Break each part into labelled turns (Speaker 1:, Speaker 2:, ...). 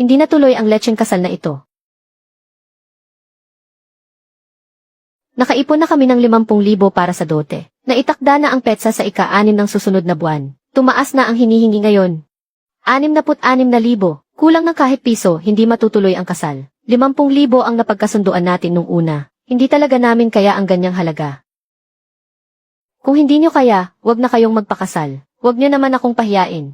Speaker 1: Hindi natuloy ang letseng kasal na ito. Nakaipon na kami ng 50,000 para sa dote. Naitakda na ang petsa sa ika-6 ng susunod na buwan. Tumaas na ang hinihingi ngayon. 66,000. Kulang ng kahit piso, hindi matutuloy ang kasal. 50,000 ang napagkasunduan natin nung una. Hindi talaga namin kaya ang ganyang halaga. Kung hindi nyo kaya, wag na kayong magpakasal. Wag nyo naman akong pahiyain.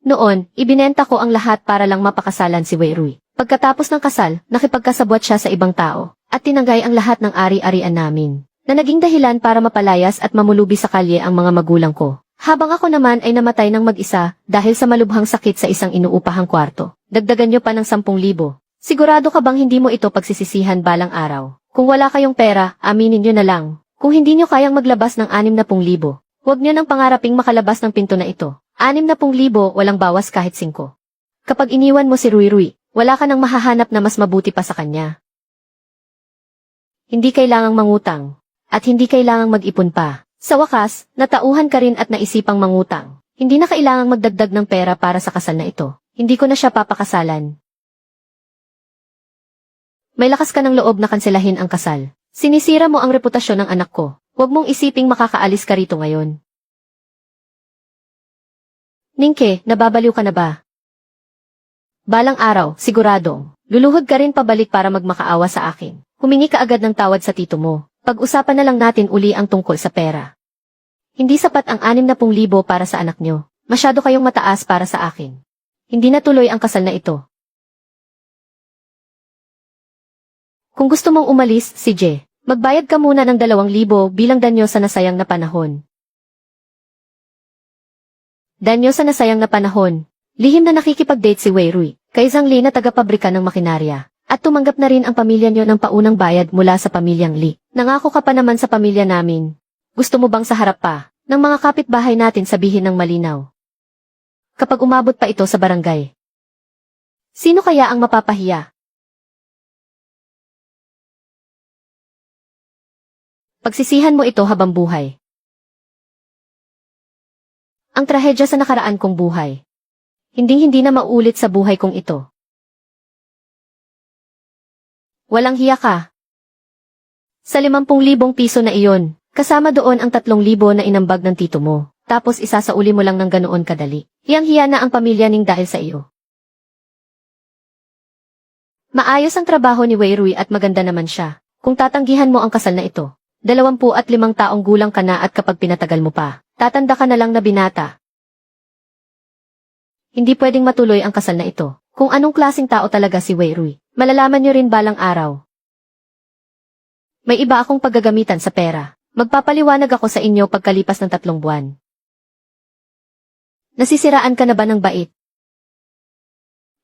Speaker 1: Noon, ibinenta ko ang lahat para lang mapakasalan si Wei Rui. Pagkatapos ng kasal, nakipagkasabwat siya sa ibang tao, at tinanggay ang lahat ng ari-arian namin, na naging dahilan para mapalayas at mamulubi sa kalye ang mga magulang ko. Habang ako naman ay namatay ng mag-isa dahil sa malubhang sakit sa isang inuupahang kwarto. Dagdagan nyo pa ng 10,000. Sigurado ka bang hindi mo ito pagsisisihan balang araw? Kung wala kayong pera, aminin nyo na lang. Kung hindi nyo kayang maglabas ng 60,000, huwag nyo nang pangaraping makalabas ng pinto na ito. 60,000 walang bawas kahit 5. Kapag iniwan mo si Rui Rui, wala ka nang mahahanap na mas mabuti pa sa kanya. Hindi kailangang mangutang. At hindi kailangang mag-ipon pa. Sa wakas, natauhan ka rin at naisipang mangutang. Hindi na kailangang magdagdag ng pera para sa kasal na ito. Hindi ko na siya papakasalan. May lakas ka ng loob na kanselahin ang kasal. Sinisira mo ang reputasyon ng anak ko. Huwag mong isiping makakaalis ka rito ngayon. Ningke, nababaliw ka na ba? Balang araw, siguradong, luluhod ka rin pabalik para magmakaawa sa akin. Humingi ka agad ng tawad sa tito mo. Pag-usapan na lang natin uli ang tungkol sa pera. Hindi sapat ang 60,000 para sa anak nyo. Masyado kayong mataas para sa akin. Hindi natuloy ang kasal na ito. Kung gusto mong umalis, sige, magbayad ka muna ng 2,000 bilang danyo sa nasayang na panahon. Danyo sa nasayang na panahon. Lihim na nakikipag-date si Wei Rui, kay Zhang Li na taga-pabrika ng makinarya. At tumanggap na rin ang pamilya nyo ng paunang bayad mula sa pamilyang Li. Nangako ka pa naman sa pamilya namin. Gusto mo bang sa harap pa, ng mga kapitbahay natin sabihin ng malinaw? Kapag umabot pa ito sa barangay, sino kaya ang mapapahiya? Pagsisihan mo ito habang buhay. Ang trahedya sa nakaraan kong buhay. Hinding-hindi na maulit sa buhay kong ito. Walang hiya ka. Sa 50,000 piso na iyon, kasama doon ang 3,000 na inambag ng tito mo, tapos isasauli mo lang ng ganoon kadali. Hiyang-hiya na ang pamilya ning dahil sa iyo. Maayos ang trabaho ni Wei Rui at maganda naman siya. Kung tatanggihan mo ang kasal na ito, 25 taong gulang ka na at kapag pinatagal mo pa, tatanda ka na lang na binata. Hindi pwedeng matuloy ang kasal na ito. Kung anong klaseng tao talaga si Wei Rui, malalaman nyo rin balang araw. May iba akong paggagamitan sa pera. Magpapaliwanag ako sa inyo pagkalipas ng 3 buwan. Nasisiraan ka na ba ng bait?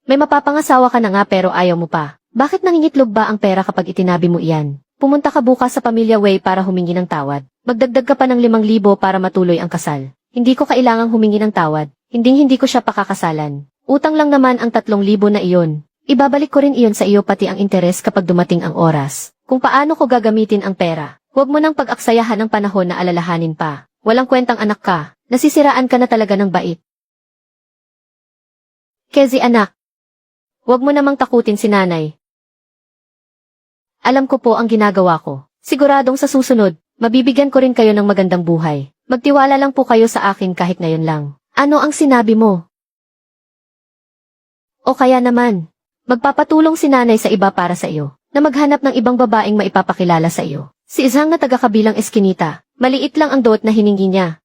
Speaker 1: May mapapangasawa ka na nga pero ayaw mo pa. Bakit nangingitlog ba ang pera kapag itinabi mo iyan? Pumunta ka bukas sa pamilya Wei para humingi ng tawad. Magdagdag ka pa ng 5,000 para matuloy ang kasal. Hindi ko kailangang humingi ng tawad. Hindi ko siya pakakasalan. Utang lang naman ang 3,000 na iyon. Ibabalik ko rin iyon sa iyo pati ang interes kapag dumating ang oras. Kung paano ko gagamitin ang pera. Huwag mo nang pag-aksayahan ng panahon na alalahanin pa. Walang kwentang anak ka. Nasisiraan ka na talaga ng bait. Kezi anak. Huwag mo namang takutin si nanay. Alam ko po ang ginagawa ko. Siguradong sa susunod, mabibigyan ko rin kayo ng magandang buhay. Magtiwala lang po kayo sa akin kahit ngayon lang. Ano ang sinabi mo? O kaya naman, magpapatulong si nanay sa iba para sa iyo, na maghanap ng ibang babaeng maipapakilala sa iyo. Si Zhang na taga-kabilang eskinita, maliit lang ang dot na hiningi niya.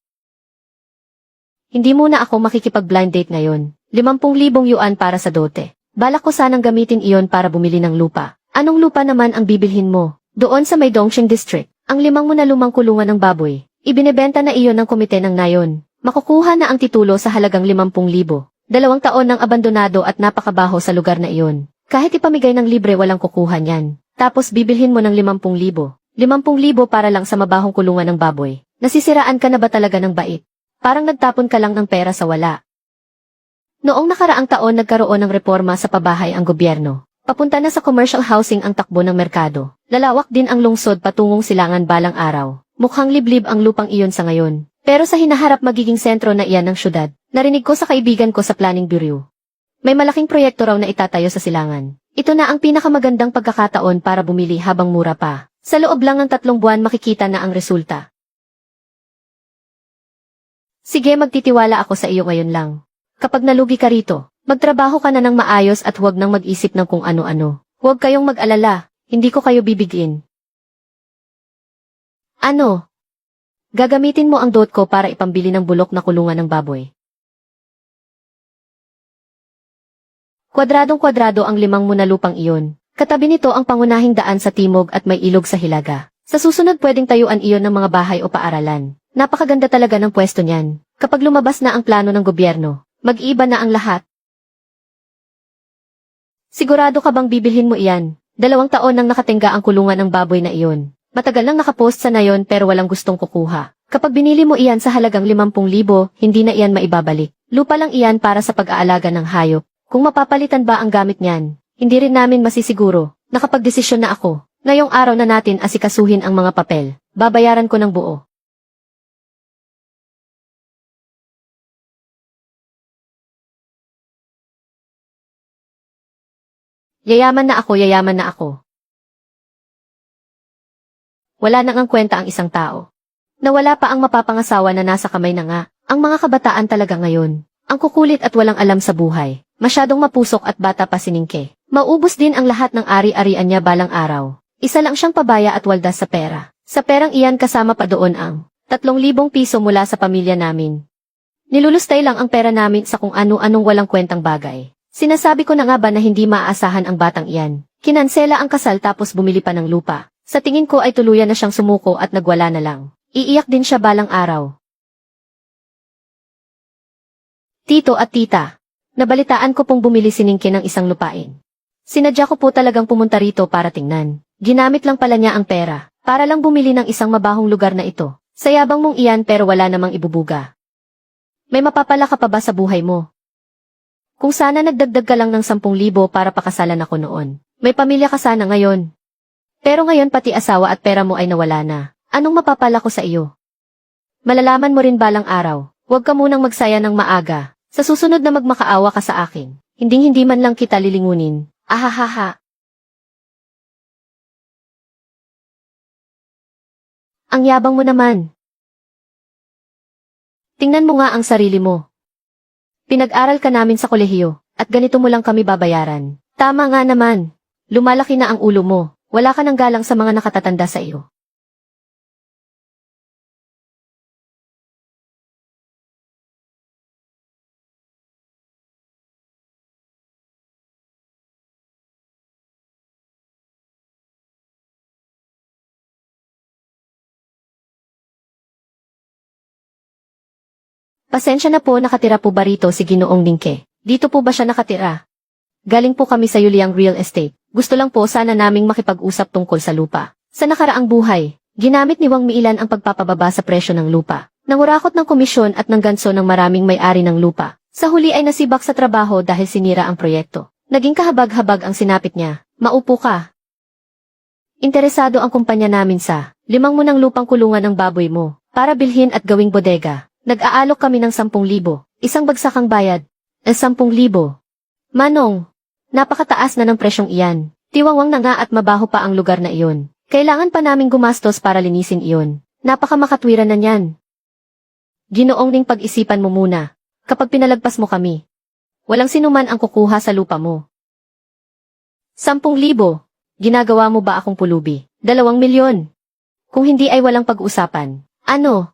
Speaker 1: Hindi muna ako makikipag-blind date ngayon. 50,000 yuan para sa dote. Balak ko sanang gamitin iyon para bumili ng lupa. Anong lupa naman ang bibilhin mo? Doon sa may Dongxing District, ang 5 mo na lumang kulungan ng baboy. Ibinebenta na iyon ng komite ng nayon. Makukuha na ang titulo sa halagang 50,000. 2 taon ng abandonado at napakabaho sa lugar na iyon. Kahit ipamigay ng libre walang kukuha niyan. Tapos bibilhin mo ng 50,000. 50,000 para lang sa mabahong kulungan ng baboy. Nasisiraan ka na ba talaga ng bait? Parang nagtapon ka lang ng pera sa wala. Noong nakaraang taon nagkaroon ng reforma sa pabahay ang gobyerno. Papunta na sa commercial housing ang takbo ng merkado. Lalawak din ang lungsod patungong Silangan balang araw. Mukhang liblib ang lupang iyon sa ngayon. Pero sa hinaharap magiging sentro na iyan ng syudad, narinig ko sa kaibigan ko sa Planning Bureau. May malaking proyekto raw na itatayo sa silangan. Ito na ang pinakamagandang pagkakataon para bumili habang mura pa. Sa loob lang ng 3 buwan makikita na ang resulta. Sige, magtitiwala ako sa iyo ngayon lang. Kapag nalugi ka rito, magtrabaho ka na ng maayos at huwag nang mag-isip ng kung ano-ano. Huwag kayong mag-alala, hindi ko kayo bibigin. Ano? Gagamitin mo ang dot ko para ipambili ng bulok na kulungan ng baboy. Kwadradong-kwadrado ang 5 mo na lupang iyon. Katabi nito ang pangunahing daan sa timog at may ilog sa hilaga. Sa susunod pwedeng tayuan iyon ng mga bahay o paaralan. Napakaganda talaga ng pwesto niyan. Kapag lumabas na ang plano ng gobyerno, mag-iiba na ang lahat. Sigurado ka bang bibilhin mo iyan? 2 taon nang nakatingga ang kulungan ng baboy na iyon. Matagal nang nakapost sa nayon pero walang gustong kukuha. Kapag binili mo iyan sa halagang 50,000, hindi na iyan maibabalik. Lupa lang iyan para sa pag-aalaga ng hayop. Kung mapapalitan ba ang gamit niyan, hindi rin namin masisiguro. Nakapagdesisyon na ako. Ngayong araw na natin asikasuhin ang mga papel. Babayaran ko ng buo. Yayaman na ako. Wala nang ang kwenta ang isang tao. Nawala pa ang mapapangasawa na nasa kamay na nga. Ang mga kabataan talaga ngayon. Ang kukulit at walang alam sa buhay. Masyadong mapusok at bata pa siningke. Maubos din ang lahat ng ari-arian niya balang araw. Isa lang siyang pabaya at waldas sa pera. Sa perang iyan kasama pa doon ang 3,000 piso mula sa pamilya namin. Nilulustay lang ang pera namin sa kung ano-anong walang kwentang bagay. Sinasabi ko na nga ba na hindi maaasahan ang batang iyan. Kinansela ang kasal tapos bumili pa ng lupa. Sa tingin ko ay tuluyan na siyang sumuko at nagwala na lang. Iiyak din siya balang araw. Tito at tita, nabalitaan ko pong bumili siningke ng isang lupain. Sinadya ko po talagang pumunta rito para tingnan. Ginamit lang pala niya ang pera, para lang bumili ng isang mabahong lugar na ito. Sayabang mong iyan pero wala namang ibubuga. May mapapala ka pa ba sa buhay mo? Kung sana nagdagdag ka lang ng 10,000 para pakasalan ako noon. May pamilya ka sana ngayon. Pero ngayon pati asawa at pera mo ay nawala na. Anong mapapala ko sa iyo? Malalaman mo rin balang araw. Huwag ka munang magsaya ng maaga. Sa susunod na magmakaawa ka sa akin. Hinding-hindi man lang kita lilingunin. Ahahaha. Ang yabang mo naman. Tingnan mo nga ang sarili mo. Pinag-aral ka namin sa kolehiyo, at ganito mo lang kami babayaran. Tama nga naman. Lumalaki na ang ulo mo. Wala ka ng galang sa mga nakatatanda sa iyo. Pasensya na po, nakatira po ba rito si Ginoong Ningke? Dito po ba siya nakatira? Galing po kami sa Yuliang Real Estate. Gusto lang po sana naming makipag-usap tungkol sa lupa. Sa nakaraang buhay, ginamit ni Wang Miilan ang pagpapababa sa presyo ng lupa. Nangurakot ng komisyon at ng ganso ng maraming may-ari ng lupa. Sa huli ay nasibak sa trabaho dahil sinira ang proyekto. Naging kahabag-habag ang sinapit niya. Maupo ka. Interesado ang kumpanya namin sa 5 mo ng lupang kulungan ng baboy mo para bilhin at gawing bodega. Nag-aalok kami ng 10,000. Isang bagsakang bayad. 10,000. Manong, napakataas na ng presyong iyan. Tiwangwang na nga at mabaho pa ang lugar na iyon. Kailangan pa naming gumastos para linisin iyon. Napakamakatwiran na niyan. Ginoong Ning, pag-isipan mo muna. Kapag pinalagpas mo kami, walang sinuman ang kukuha sa lupa mo. 10,000. Ginagawa mo ba akong pulubi? 2,000,000. Kung hindi ay walang pag-usapan. Ano?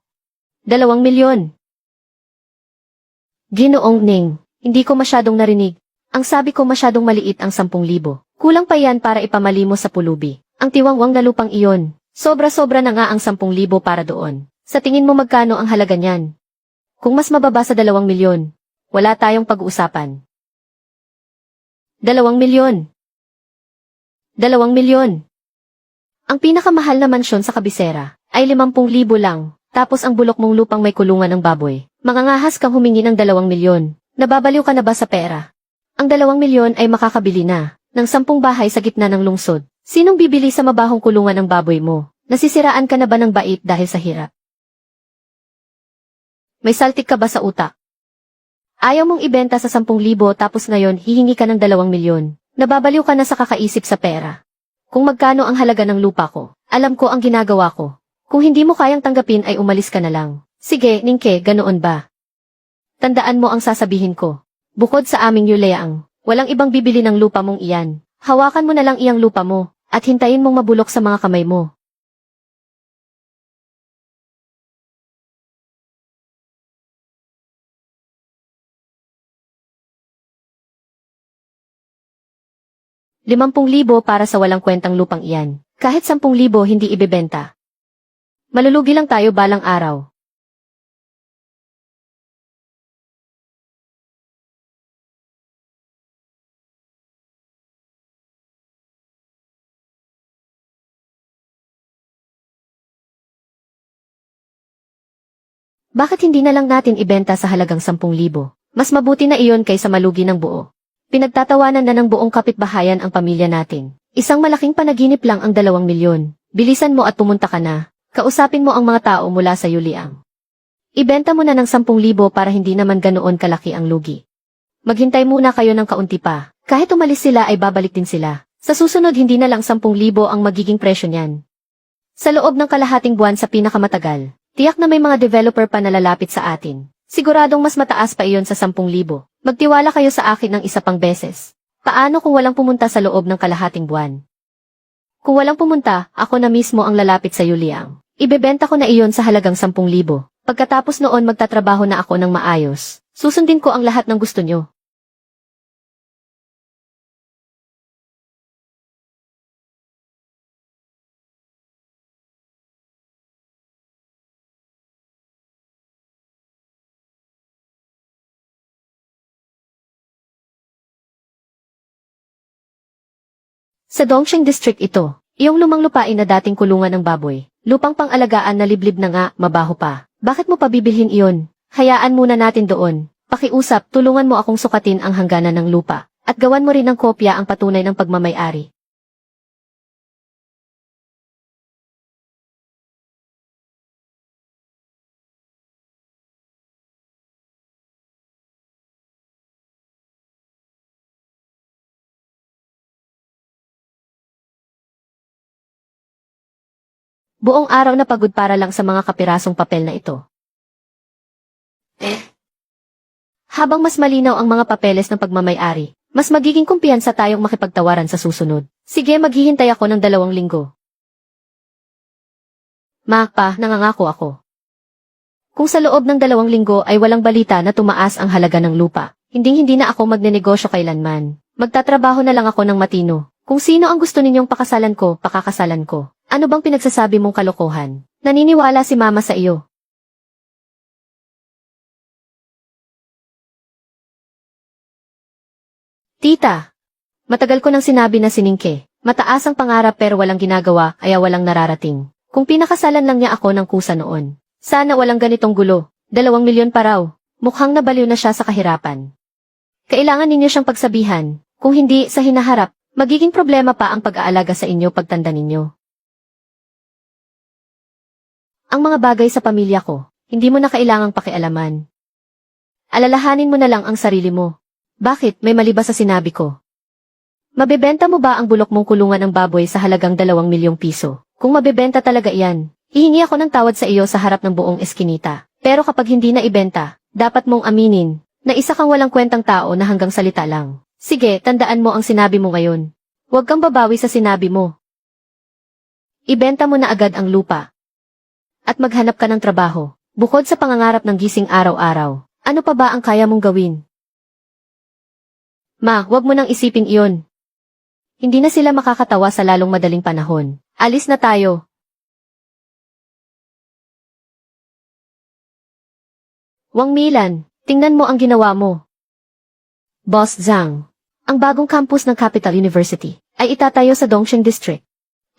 Speaker 1: 2,000,000. Ginoong Ning, hindi ko masyadong narinig. Ang sabi ko masyadong maliit ang 10,000. Kulang pa yan para ipamali mo sa pulubi. Ang tiwangwang na lupang iyon. Sobra-sobra na nga ang 10,000 para doon. Sa tingin mo magkano ang halaga niyan? Kung mas mababa sa 2,000,000, wala tayong pag-uusapan. 2,000,000. 2,000,000. Ang pinakamahal na mansyon sa kabisera ay 50,000 lang. Tapos ang bulok mong lupang may kulungan ng baboy. Mangangahas kang humingi ng 2,000,000. Nababaliw ka na ba sa pera? Ang 2,000,000 ay makakabili na ng 10 bahay sa gitna ng lungsod. Sinong bibili sa mabahong kulungan ng baboy mo? Nasisiraan ka na ba ng bait dahil sa hirap? May saltik ka ba sa utak? Ayaw mong ibenta sa 10,000 tapos ngayon hihingi ka ng 2 milyon. Nababaliw ka na sa kakaisip sa pera. Kung magkano ang halaga ng lupa ko, alam ko ang ginagawa ko. Kung hindi mo kayang tanggapin ay umalis ka na lang. Sige, Ningke, ganoon ba? Tandaan mo ang sasabihin ko. Bukod sa aming yuleang, walang ibang bibili ng lupa mong iyan. Hawakan mo na lang iyang lupa mo, at hintayin mong mabulok sa mga kamay mo. ₱50,000 para sa walang kwentang lupang iyan. Kahit 10,000 hindi ibebenta. Malulugi lang tayo balang araw. Bakit hindi na lang natin ibenta sa halagang 10,000? Mas mabuti na iyon kaysa malugi ng buo. Pinagtatawanan na ng buong kapitbahayan ang pamilya natin. Isang malaking panaginip lang ang 2 milyon. Bilisan mo at pumunta ka na. Kausapin mo ang mga tao mula sa Yuliang. Ibenta mo na ng 10,000 para hindi naman ganoon kalaki ang lugi. Maghintay muna kayo ng kaunti pa. Kahit umalis sila ay babalik din sila. Sa susunod hindi na lang 10,000 ang magiging presyo niyan. Sa loob ng kalahating buwan sa pinakamatagal, tiyak na may mga developer pa na lalapit sa atin. Siguradong mas mataas pa iyon sa 10,000. Magtiwala kayo sa akin ng isa pang beses. Paano kung walang pumunta sa loob ng kalahating buwan? Kung walang pumunta, ako na mismo ang lalapit sa Yuliang. Ibebenta ko na iyon sa halagang 10,000. Pagkatapos noon magtatrabaho na ako ng maayos. Susundin ko ang lahat ng gusto nyo. Sa Dongsheng District ito, iyong lumang lupain na dating kulungan ng baboy, lupang pang-alagaan na liblib na nga, mabaho pa. Bakit mo pabibilhin iyon? Hayaan muna natin doon. Pakiusap, tulungan mo akong sukatin ang hangganan ng lupa, at gawan mo rin ng kopya ang patunay ng pagmamay-ari. Buong araw na pagod para lang sa mga kapirasong papel na ito. Habang mas malinaw ang mga papeles ng pagmamay-ari, mas magiging kumpiyansa tayong makipagtawaran sa susunod. Sige, maghihintay ako ng 2 linggo. Pa, nangangako ako. Kung sa loob ng 2 linggo ay walang balita na tumaas ang halaga ng lupa, hindi na ako magnenegosyo kailanman. Magtatrabaho na lang ako ng matino. Kung sino ang gusto ninyong pakakasalan ko, pakakasalan ko. Ano bang pinagsasabi mong kalokohan? Naniniwala si Mama sa iyo. Tita, matagal ko nang sinabi na si Ningke. Mataas ang pangarap pero walang ginagawa kaya walang nararating. Kung pinakasalan lang niya ako ng kusa noon. Sana walang ganitong gulo. 2 milyon pa raw. Mukhang nabaliw na siya sa kahirapan. Kailangan ninyo siyang pagsabihan. Kung hindi sa hinaharap, magiging problema pa ang pag-aalaga sa inyo pagtanda ninyo. Ang mga bagay sa pamilya ko, hindi mo na kailangang pakialaman. Alalahanin mo na lang ang sarili mo. Bakit, may mali ba sa sinabi ko? Mabebenta mo ba ang bulok mong kulungan ng baboy sa halagang 2 milyong piso? Kung mabebenta talaga iyan, hihingi ako ng tawad sa iyo sa harap ng buong eskinita. Pero kapag hindi na ibenta, dapat mong aminin na isa kang walang kwentang tao na hanggang salita lang. Sige, tandaan mo ang sinabi mo ngayon. Huwag kang babawi sa sinabi mo. Ibenta mo na agad ang lupa. At maghanap ka ng trabaho. Bukod sa pangangarap ng gising araw-araw, ano pa ba ang kaya mong gawin? Ma, wag mo nang isipin iyon. Hindi na sila makakatawa sa lalong madaling panahon. Alis na tayo. Wang Milan, tingnan mo ang ginawa mo. Boss Zhang, ang bagong campus ng Capital University ay itatayo sa Dongsheng District.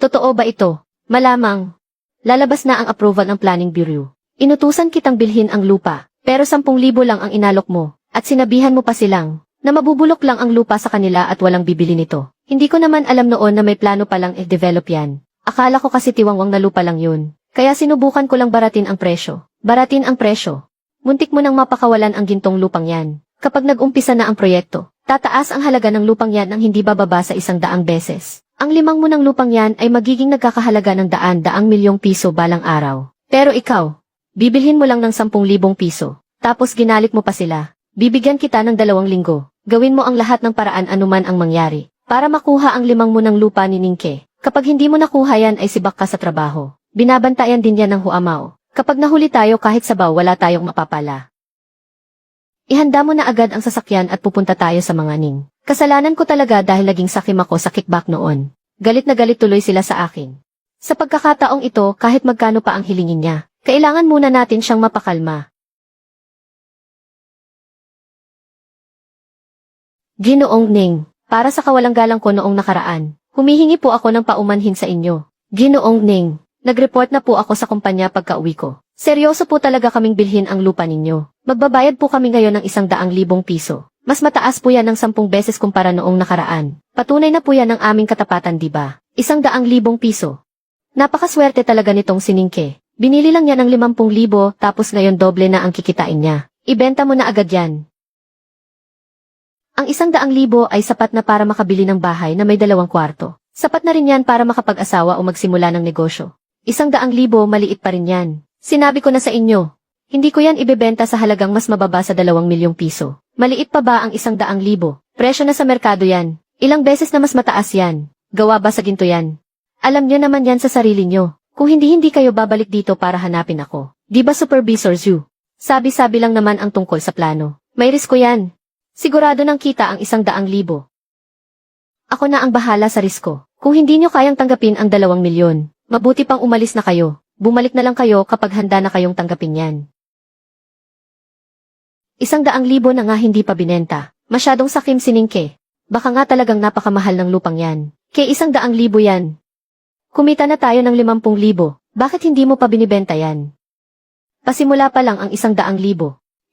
Speaker 1: Totoo ba ito? Malamang. Lalabas na ang approval ng Planning Bureau. Inutusan kitang bilhin ang lupa, pero 10,000 lang ang inalok mo, at sinabihan mo pa silang na mabubulok lang ang lupa sa kanila at walang bibili nito. Hindi ko naman alam noon na may plano palang i-develop yan. Akala ko kasi tiwangwang na lupa lang yun. Kaya sinubukan ko lang baratin ang presyo. Baratin ang presyo. Muntik mo nang mapakawalan ang gintong lupang yan. Kapag nag-umpisa na ang proyekto, tataas ang halaga ng lupang yan ng hindi bababa sa 100 beses. Ang 5 munang lupang yan ay magiging nagkakahalaga ng daan-daang milyong piso balang araw. Pero ikaw, bibilhin mo lang ng 10,000 piso, tapos ginalit mo pa sila. Bibigyan kita ng 2 linggo. Gawin mo ang lahat ng paraan anuman ang mangyari, para makuha ang 5 munang lupa ni Ningke. Kapag hindi mo nakuha yan ay sibak ka sa trabaho. Binabantayan din yan ng Huamao. Kapag nahuli tayo kahit sabaw wala tayong mapapala. Ihanda mo na agad ang sasakyan at pupunta tayo sa mga Ning. Kasalanan ko talaga dahil naging sakim ako sa kickback noon. Galit na galit tuloy sila sa akin. Sa pagkakataong ito kahit magkano pa ang hilingin niya, kailangan muna natin siyang mapakalma. Ginoong Ning, para sa kawalang galang ko noong nakaraan, humihingi po ako ng paumanhin sa inyo. Ginoong Ning, nag-report na po ako sa kumpanya pagka-uwi ko. Seryoso po talaga kaming bilhin ang lupa ninyo. Magbabayad po kami ngayon ng 100,000 piso. Mas mataas po yan ng 10 beses kumpara noong nakaraan. Patunay na po yan ng aming katapatan, diba? 100,000 piso. Napakaswerte talaga nitong siningke. Binili lang yan ng 50,000 tapos ngayon doble na ang kikitain niya. Ibenta mo na agad yan. Ang 100,000 ay sapat na para makabili ng bahay na may 2 kwarto. Sapat na rin yan para makapag-asawa o magsimula ng negosyo. 100,000 maliit pa rin yan. Sinabi ko na sa inyo, hindi ko yan ibebenta sa halagang mas mababa sa 2 milyong piso. Maliit pa ba ang 100,000? Presyo na sa merkado yan. Ilang beses na mas mataas yan. Gawa ba sa ginto yan? Alam niyo naman yan sa sarili niyo. Kung hindi kayo babalik dito para hanapin ako. Di ba Supervisor Zhu? Sabi-sabi lang naman ang tungkol sa plano. May risko yan. Sigurado nang kita ang 100,000. Ako na ang bahala sa risko. Kung hindi niyo kayang tanggapin ang 2 milyon, mabuti pang umalis na kayo. Bumalik na lang kayo kapag handa na kayong tanggapin yan. 100,000 na nga hindi pa binenta. Masyadong sakim siningke. Baka nga talagang napakamahal ng lupang yan. Kaya 100,000 yan. Kumita na tayo ng 50,000. Bakit hindi mo pa binibenta yan? Pasimula pa lang ang 100,000.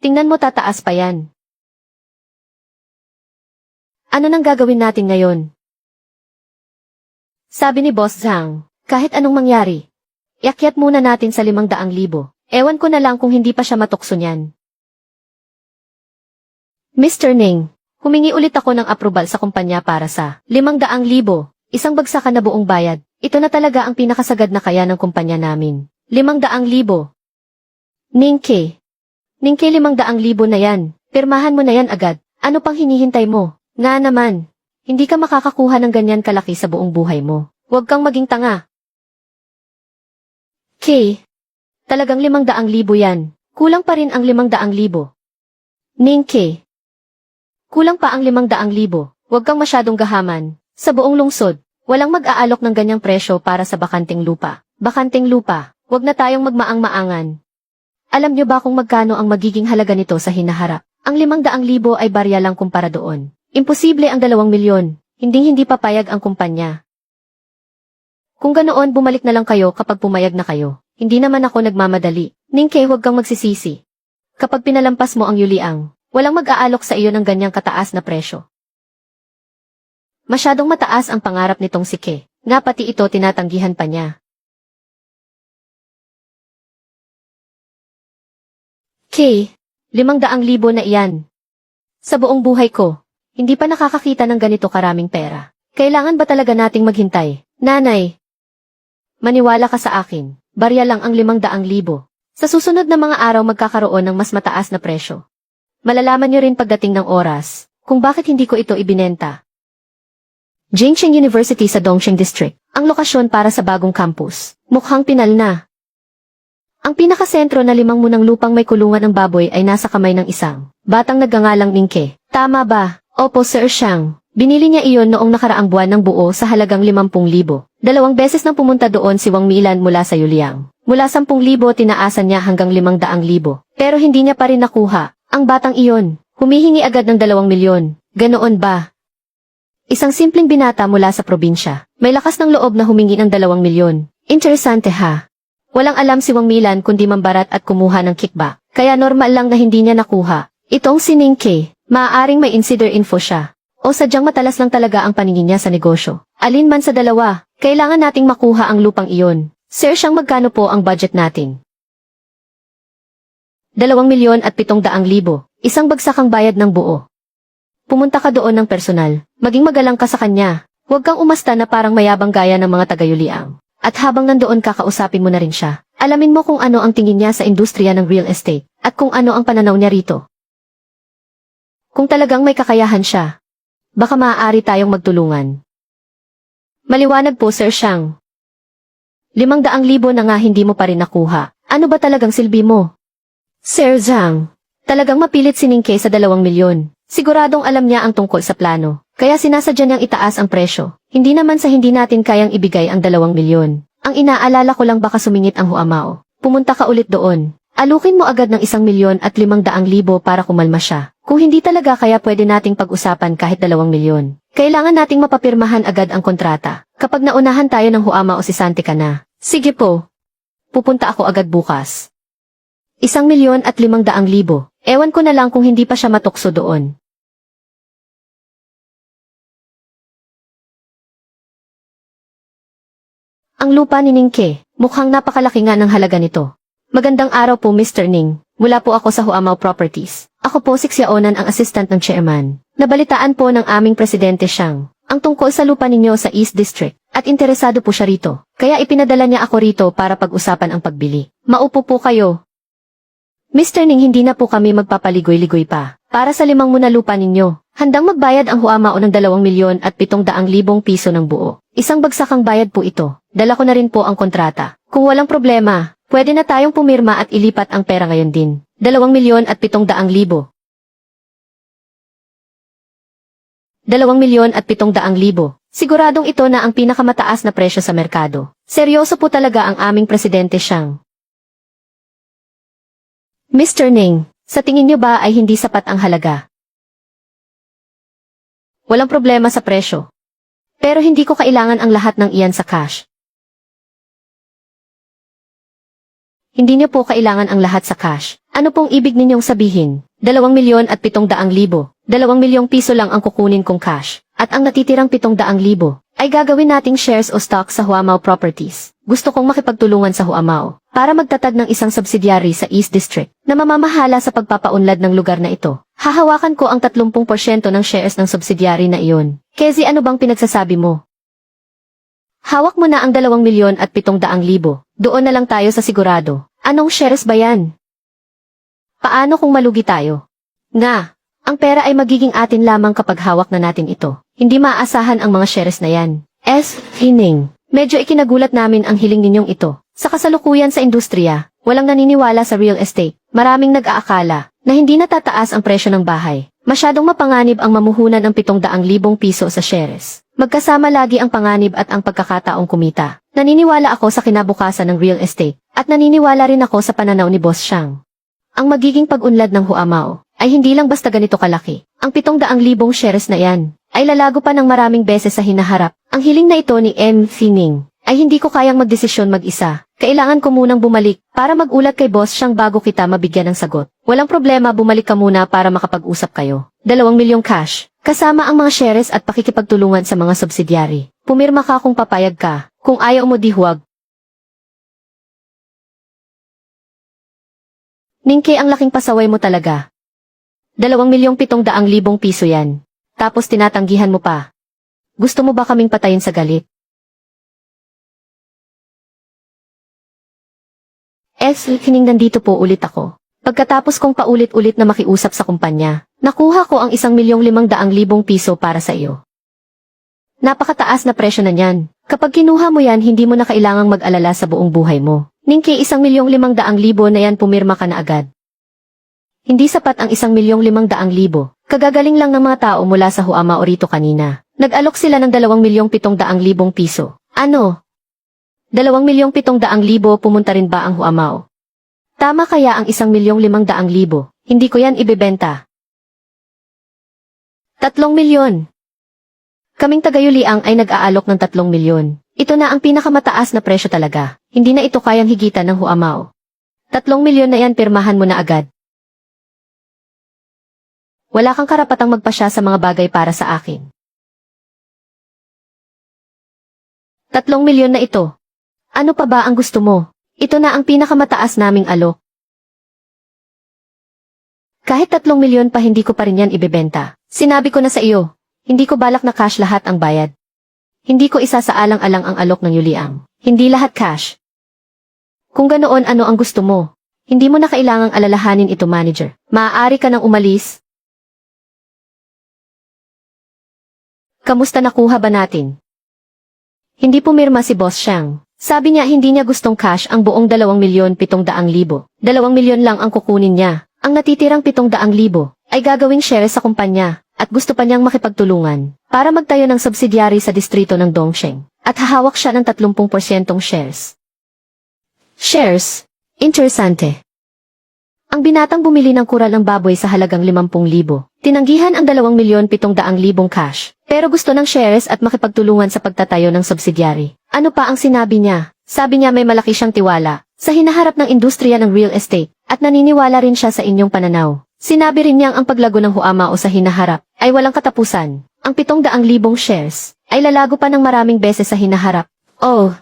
Speaker 1: Tingnan mo tataas pa yan. Ano nang gagawin natin ngayon? Sabi ni Boss Zhang, kahit anong mangyari, iakyat muna natin sa 500,000. Ewan ko na lang kung hindi pa siya matukso niyan. Mr. Ning, humingi ulit ako ng approval sa kumpanya para sa 500,000, isang bagsakan na buong bayad. Ito na talaga ang pinakasagad na kaya ng kumpanya namin. 500,000. Ningke, 500,000 na yan. Pirmahan mo na yan agad. Ano pang hinihintay mo? Nga naman, hindi ka makakakuha ng ganyan kalaki sa buong buhay mo. Huwag kang maging tanga. Talagang 500,000 yan. Kulang pa rin ang 500,000. Ningke, kulang pa ang 500,000. Huwag kang masyadong gahaman. Sa buong lungsod, walang mag-aalok ng ganyang presyo para sa bakanting lupa. Bakanting lupa, huwag na tayong magmaang-maangan. Alam nyo ba kung magkano ang magiging halaga nito sa hinaharap? Ang 500,000 ay barya lang kumpara doon. Imposible ang 2 milyon. Hindi papayag ang kumpanya. Kung ganoon bumalik na lang kayo kapag pumayag na kayo. Hindi naman ako nagmamadali. Ningke, huwag kang magsisisi. Kapag pinalampas mo ang yuliang, walang mag-aalok sa iyo ng ganyang kataas na presyo. Masyadong mataas ang pangarap nitong si Ke, nga pati ito tinatanggihan pa niya. Ke, 500,000 na iyan. Sa buong buhay ko, hindi pa nakakakita ng ganito karaming pera. Kailangan ba talaga nating maghintay? Nanay, maniwala ka sa akin, barya lang ang 500,000. Sa susunod na mga araw magkakaroon ng mas mataas na presyo. Malalaman nyo rin pagdating ng oras, kung bakit hindi ko ito ibinenta. Jingcheng University sa Dongsheng District, ang lokasyon para sa bagong campus. Mukhang pinal na. Ang pinakasentro na 5 munang lupang may kulungan ng baboy ay nasa kamay ng isang batang nagngangalang Ningke. Tama ba? Opo, Sir Xiang. Binili niya iyon noong nakaraang buwan ng buo sa halagang 50,000. 2 beses nang pumunta doon si Wang Milan mula sa Yuliang. Mula 10,000 tinaasan niya hanggang 500,000. Pero hindi niya pa rin nakuha. Ang batang iyon, humihingi agad ng 2 milyon. Ganoon ba? Isang simpleng binata mula sa probinsya. May lakas ng loob na humingi ng 2 milyon. Interesante ha? Walang alam si Wang Milan kundi mambarat at kumuha ng kickback. Kaya normal lang na hindi niya nakuha. Itong si Ningke, maaaring may insider info siya. O sadyang matalas lang talaga ang paningin niya sa negosyo. Alin man sa dalawa, kailangan nating makuha ang lupang iyon. Sir Xiang, magkano po ang budget natin? 2,700,000, isang bagsakang bayad ng buo. Pumunta ka doon ng personal, maging magalang ka sa kanya. Huwag kang umasta na parang mayabang gaya ng mga tagayuliang. At habang nandoon kakausapin mo na rin siya. Alamin mo kung ano ang tingin niya sa industriya ng real estate, at kung ano ang pananaw niya rito. Kung talagang may kakayahan siya, baka maaari tayong magtulungan. Maliwanag po Sir Xiang. 500,000 na nga hindi mo pa rin nakuha. Ano ba talagang silbi mo? Sir Zhang, talagang mapilit si Ningke sa 2,000,000. Siguradong alam niya ang tungkol sa plano, kaya sinasadya niyang itaas ang presyo. Hindi naman sa hindi natin kayang ibigay ang 2,000,000. Ang inaalala ko lang baka sumingit ang Huamao. Pumunta ka ulit doon. Alukin mo agad ng 1,500,000 para kumalma siya. Kung hindi talaga kaya pwede nating pag-usapan kahit 2,000,000. Kailangan nating mapapirmahan agad ang kontrata. Kapag naunahan tayo ng Huamao si Sante ka na. Sige po. Pupunta ako agad bukas. 1,500,000. Ewan ko na lang kung hindi pa siya matukso doon. Ang lupa ni Ningke, mukhang napakalaki nga ng halaga nito. Magandang araw po Mr. Ning, mula po ako sa Huamao Properties. Ako po si Xiaonan ang assistant ng chairman. Nabalitaan po ng aming presidente Xiang, ang tungkol sa lupa ninyo sa East District, at interesado po siya rito. Kaya ipinadala niya ako rito para pag-usapan ang pagbili. Maupo po kayo. Mr. Ning, hindi na po kami magpapaligoy-ligoy pa. Para sa 5 na lupa ninyo, handang magbayad ang Huamao ng 2,700,000 piso ng buo. Isang bagsakang bayad po ito. Dala ko na rin po ang kontrata. Kung walang problema, pwede na tayong pumirma at ilipat ang pera ngayon din. 2,700,000. 2,700,000. Siguradong ito na ang pinakamataas na presyo sa merkado. Seryoso po talaga ang aming presidente Xiang. Mr. Ning, sa tingin niyo ba ay hindi sapat ang halaga? Walang problema sa presyo. Pero hindi ko kailangan ang lahat ng iyan sa cash. Hindi niyo po kailangan ang lahat sa cash. Ano pong ibig ninyong sabihin? 2,700,000. 2,000,000 piso lang ang kukunin kong cash. At ang natitirang 700,000 ay gagawin nating shares o stock sa Huamao Properties. Gusto kong makipagtulungan sa Huamao para magtatag ng isang subsidiary sa East District na mamamahala sa pagpapaunlad ng lugar na ito. Hahawakan ko ang 30% ng shares ng subsidiary na iyon. Kezi, ano bang pinagsasabi mo? Hawak mo na ang 2,700,000. Doon na lang tayo sa sigurado. Anong shares ba yan? Paano kung malugi tayo? Nga, ang pera ay magiging atin lamang kapag hawak na natin ito. Hindi maaasahan ang mga shares na yan. Hining. Medyo ikinagulat namin ang hiling ninyong ito. Sa kasalukuyan sa industriya, walang naniniwala sa real estate. Maraming nag-aakala na hindi natataas ang presyo ng bahay. Masyadong mapanganib ang mamuhunan ng 700,000 piso sa shares. Magkasama lagi ang panganib at ang pagkakataong kumita. Naniniwala ako sa kinabukasan ng real estate, at naniniwala rin ako sa pananaw ni Boss Xiang. Ang magiging pag-unlad ng Huamao ay hindi lang basta ganito kalaki. Ang 700,000 shares na yan ay lalago pa ng maraming beses sa hinaharap. Ang hiling na ito ni Ning ay hindi ko kayang magdesisyon mag-isa. Kailangan ko munang bumalik para mag-ulat kay Boss Xiang bago kita mabigyan ng sagot. Walang problema, bumalik ka muna para makapag-usap kayo. 2,000,000 cash, kasama ang mga shares at pakikipagtulungan sa mga subsidiary. Pumirma ka kung papayag ka. Kung ayaw mo di huwag. Ningke, ang laking pasaway mo talaga. 2,700,000 piso yan. Tapos tinatanggihan mo pa. Gusto mo ba kaming patayin sa galit? Kining, nandito po ulit ako. Pagkatapos kong paulit-ulit na makiusap sa kumpanya, nakuha ko ang 1,500,000 piso para sa iyo. Napakataas na presyo na niyan. Kapag kinuha mo yan, hindi mo na kailangang mag-alala sa buong buhay mo. Ningke, 1,500,000 na yan, pumirma ka na agad. Hindi sapat ang 1,500,000. Kagagaling lang ng mga tao mula sa Huamao rito kanina. Nag-alok sila ng 2,700,000 piso. Ano? 2,700,000, pumunta rin ba ang Huamao? Tama kaya ang 1,500,000? Hindi ko yan ibebenta. 3,000,000. Kaming tagayuliang ay nag-aalok ng 3,000,000. Ito na ang pinakamataas na presyo talaga. Hindi na ito kayang higitan ng Huamao. 3,000,000 na yan, pirmahan mo na agad. Wala kang karapatang magpasya sa mga bagay para sa akin. 3,000,000 na ito. Ano pa ba ang gusto mo? Ito na ang pinakamataas naming alok. Kahit 3 milyon pa hindi ko pa rin yan ibebenta. Sinabi ko na sa iyo, hindi ko balak na cash lahat ang bayad. Hindi ko isasaalang-alang ang alok ng Yuliang. Hindi lahat cash. Kung ganoon ano ang gusto mo, hindi mo na kailangang alalahanin ito manager. Maaari ka nang umalis. Kamusta nakuha ba natin? Hindi pumirma si Boss Xiang. Sabi niya hindi niya gustong cash ang buong 2,700,000. 2 milyon lang ang kukunin niya. Ang natitirang 700,000 ay gagawing shares sa kumpanya at gusto pa niyang makipagtulungan para magtayo ng subsidiary sa distrito ng Dongsheng at hahawak siya ng 30% shares. Shares? Interesante. Ang binatang bumili ng kural ng baboy sa halagang 50,000. Tinanggihan ang 2,700,000 cash, pero gusto ng shares at makipagtulungan sa pagtatayo ng subsidiary. Ano pa ang sinabi niya? Sabi niya may malaki siyang tiwala sa hinaharap ng industriya ng real estate at naniniwala rin siya sa inyong pananaw. Sinabi rin niyang ang paglago ng Huamao sa hinaharap ay walang katapusan. Ang 700,000 shares ay lalago pa ng maraming beses sa hinaharap. Oh,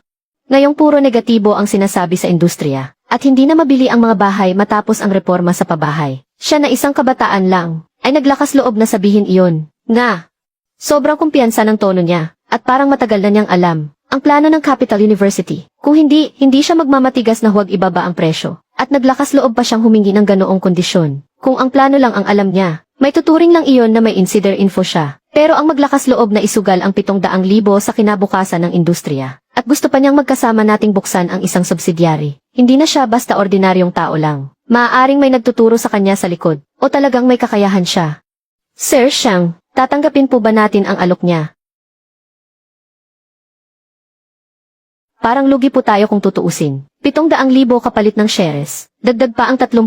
Speaker 1: ngayong puro negatibo ang sinasabi sa industriya at hindi na mabili ang mga bahay matapos ang reforma sa pabahay. Siya na isang kabataan lang ay naglakas loob na sabihin iyon. Nga, sobrang kumpiyansa ng tono niya at parang matagal na niyang alam ang plano ng Capital University. Kung hindi siya magmamatigas na huwag ibaba ang presyo. At naglakas loob pa siyang humingi ng ganoong kondisyon. Kung ang plano lang ang alam niya, may tuturing lang iyon na may insider info siya. Pero ang maglakas loob na isugal ang 700,000 sa kinabukasan ng industriya. At gusto pa niyang magkasama nating buksan ang isang subsidiary. Hindi na siya basta ordinaryong tao lang. Maaaring may nagtuturo sa kanya sa likod. O talagang may kakayahan siya. Sir Xiang, tatanggapin po ba natin ang alok niya? Parang lugi po tayo kung tutuusin. 700,000 kapalit ng shares. Dagdag pa ang 30%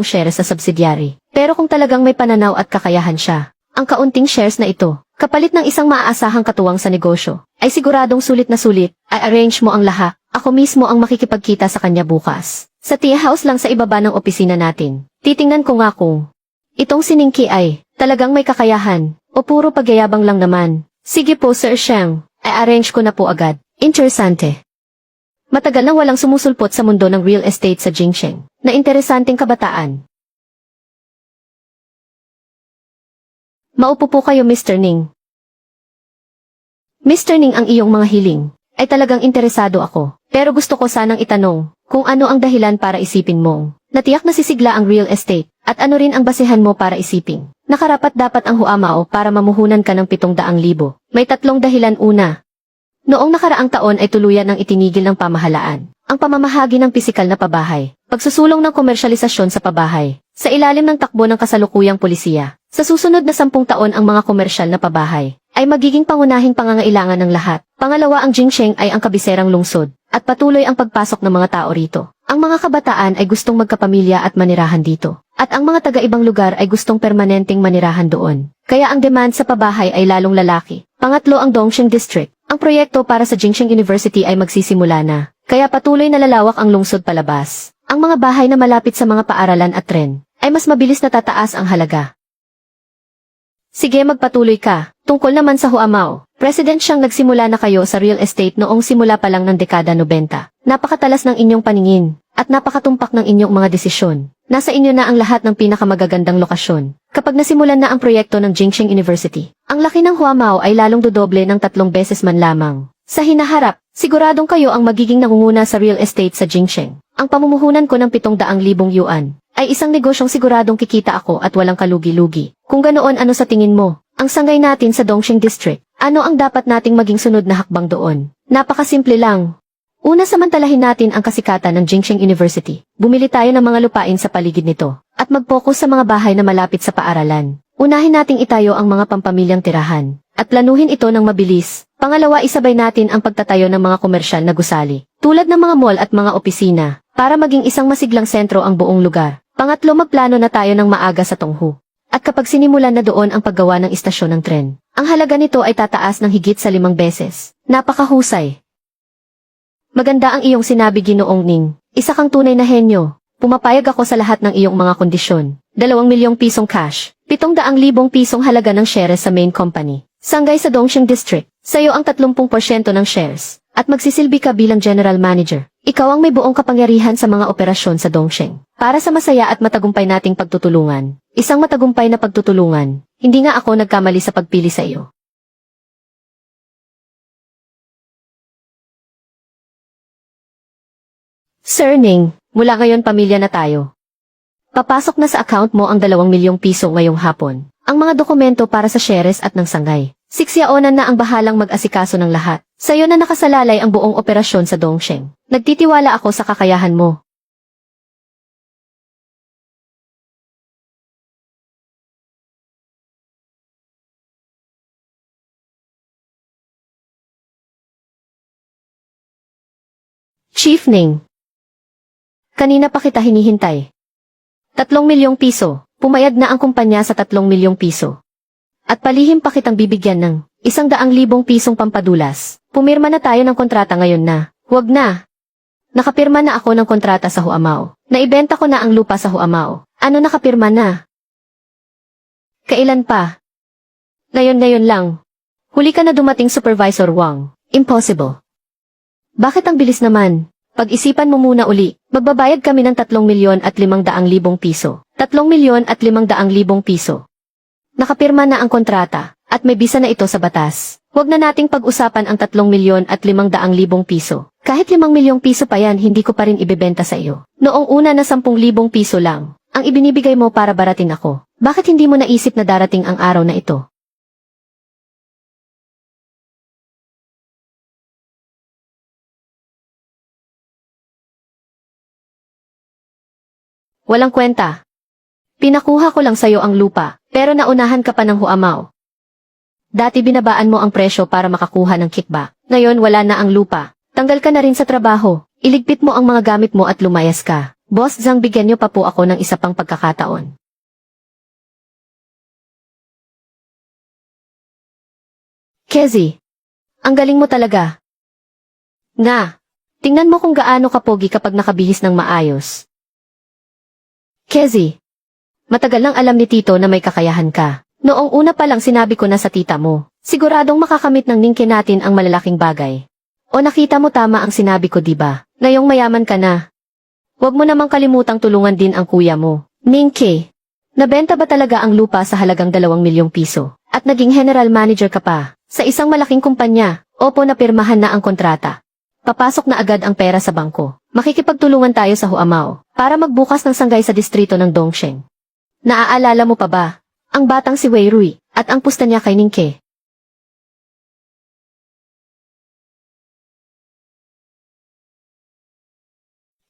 Speaker 1: shares sa subsidiary. Pero kung talagang may pananaw at kakayahan siya, ang kaunting shares na ito, kapalit ng isang maaasahang katuwang sa negosyo, ay siguradong sulit na sulit, ay arrange mo ang lahat. Ako mismo ang makikipagkita sa kanya bukas. Sa tea house lang sa ibaba ng opisina natin. Titingnan ko nga kung itong siningki ay talagang may kakayahan o puro pagyayabang lang naman. Sige po Sir Xiang, ay arrange ko na po agad. Interesante. Matagal nang walang sumusulpot sa mundo ng real estate sa Jingsheng, na interesanteng kabataan. Maupo po kayo Mr. Ning. Mr. Ning, ang iyong mga hiling, ay talagang interesado ako, pero gusto ko sanang itanong, kung ano ang dahilan para isipin mong, natiyak na sisigla ang real estate, at ano rin ang basehan mo para isiping, nakarapat dapat ang Huamao para mamuhunan ka ng 700,000. May 3 dahilan. Una, noong nakaraang taon ay tuluyan ng itinigil ng pamahalaan ang pamamahagi ng pisikal na pabahay, pagsusulong ng komersyalisasyon sa pabahay, sa ilalim ng takbo ng kasalukuyang polisiya. Sa susunod na 10 taon ang mga komersyal na pabahay ay magiging pangunahing pangangailangan ng lahat. Pangalawa, ang Jingsheng ay ang kabiserang lungsod at patuloy ang pagpasok ng mga tao rito. Ang mga kabataan ay gustong magkapamilya at manirahan dito, at ang mga taga-ibang lugar ay gustong permanenteng manirahan doon. Kaya ang demand sa pabahay ay lalong lalaki. Pangatlo, ang Dongsheng District. Ang proyekto para sa Jingsheng University ay magsisimula na, kaya patuloy na lalawak ang lungsod palabas. Ang mga bahay na malapit sa mga paaralan at tren ay mas mabilis na tataas ang halaga. Sige, magpatuloy ka. Tungkol naman sa Huamao, President Xiang, nagsimula na kayo sa real estate noong simula pa lang ng dekada 90. Napakatalas ng inyong paningin at napakatumpak ng inyong mga desisyon. Nasa inyo na ang lahat ng pinakamagagandang lokasyon. Kapag nasimulan na ang proyekto ng Jingsheng University, ang laki ng Huamao ay lalong dodoble ng 3 beses man lamang. Sa hinaharap, siguradong kayo ang magiging nangunguna sa real estate sa Jingsheng. Ang pamumuhunan ko ng 700,000 yuan ay isang negosyong siguradong kikita ako at walang kalugi-lugi. Kung ganoon, ano sa tingin mo? Ang sangay natin sa Dongsheng District, ano ang dapat nating maging sunod na hakbang doon? Napakasimple lang. Una, samantalahin natin ang kasikatan ng Jingsheng University. Bumili tayo ng mga lupain sa paligid nito, at mag-focus sa mga bahay na malapit sa paaralan. Unahin nating itayo ang mga pampamilyang tirahan, at planuhin ito ng mabilis. Pangalawa, isabay natin ang pagtatayo ng mga komersyal na gusali, tulad ng mga mall at mga opisina, para maging isang masiglang sentro ang buong lugar. Pangatlo, magplano na tayo ng maaga sa Tonghu. At kapag sinimulan na doon ang paggawa ng istasyon ng tren, ang halaga nito ay tataas ng higit sa 5 beses. Napakahusay. Maganda ang iyong sinabi, Ginoong Ning. Isa kang tunay na henyo. Pumapayag ako sa lahat ng iyong mga kondisyon. 2,000,000 pisong cash, 700,000 pisong halaga ng shares sa main company. Sanggay sa Dongsheng District. Sa'yo ang 30% ng shares. At magsisilbi ka bilang general manager. Ikaw ang may buong kapangyarihan sa mga operasyon sa Dongsheng. Para sa masaya at matagumpay nating pagtutulungan. Isang matagumpay na pagtutulungan. Hindi nga ako nagkamali sa pagpili sa iyo. Sir Ning, mula ngayon pamilya na tayo. Papasok na sa account mo ang 2 milyong piso ngayong hapon. Ang mga dokumento para sa shares at ng sangay. Siksyaonan na ang bahalang mag-asikaso ng lahat. Sa'yo na nakasalalay ang buong operasyon sa Dongsheng. Nagtitiwala ako sa kakayahan mo. Chief Ning. Kanina pa kita hinihintay. 3 milyong piso. Pumayag na ang kumpanya sa 3 milyong piso. At palihim pa kitang bibigyan ng 100,000 pisong pampadulas. Pumirma na tayo ng kontrata ngayon na. Huwag na. Nakapirma na ako ng kontrata sa Huamao. Naibenta ko na ang lupa sa Huamao. Ano nakapirma na? Kailan pa? Ngayon lang. Huli ka na dumating Supervisor Wang. Impossible. Bakit ang bilis naman? Pag-isipan mo muna uli, magbabayad kami ng 3,500,000 piso. 3,500,000 piso. Nakapirma na ang kontrata, at may bisa na ito sa batas. Huwag na nating pag-usapan ang 3,500,000 piso. Kahit 5,000,000 piso pa yan, hindi ko pa rin ibebenta sa iyo. Noong una na 10,000 piso lang, ang ibinibigay mo para baratin ako. Bakit hindi mo naisip na darating ang araw na ito? Walang kwenta. Pinakuha ko lang sa'yo ang lupa, pero naunahan ka pa ng Huamao. Dati binabaan mo ang presyo para makakuha ng kickback. Ngayon wala na ang lupa. Tanggal ka na rin sa trabaho. Iligpit mo ang mga gamit mo at lumayas ka. Boss Zhang, bigyan niyo pa po ako ng isa pang pagkakataon. Kezi, ang galing mo talaga. Nga, tingnan mo kung gaano kapogi kapag nakabihis ng maayos. Kezi, matagal nang alam ni Tito na may kakayahan ka. Noong una pa lang sinabi ko na sa tita mo, siguradong makakamit ng ningke natin ang malalaking bagay. O nakita mo tama ang sinabi ko, diba? Ngayong mayaman ka na. Huwag mo namang kalimutang tulungan din ang kuya mo. Ningke, nabenta ba talaga ang lupa sa halagang 2 milyong piso? At naging general manager ka pa, sa isang malaking kumpanya? Opo, napirmahan na ang kontrata. Papasok na agad ang pera sa bangko. Makikipagtulungan tayo sa Huamao para magbukas ng sanggay sa distrito ng Dongsheng. Naaalala mo pa ba? Ang batang si Wei Rui at ang pusta niya kay Ningke.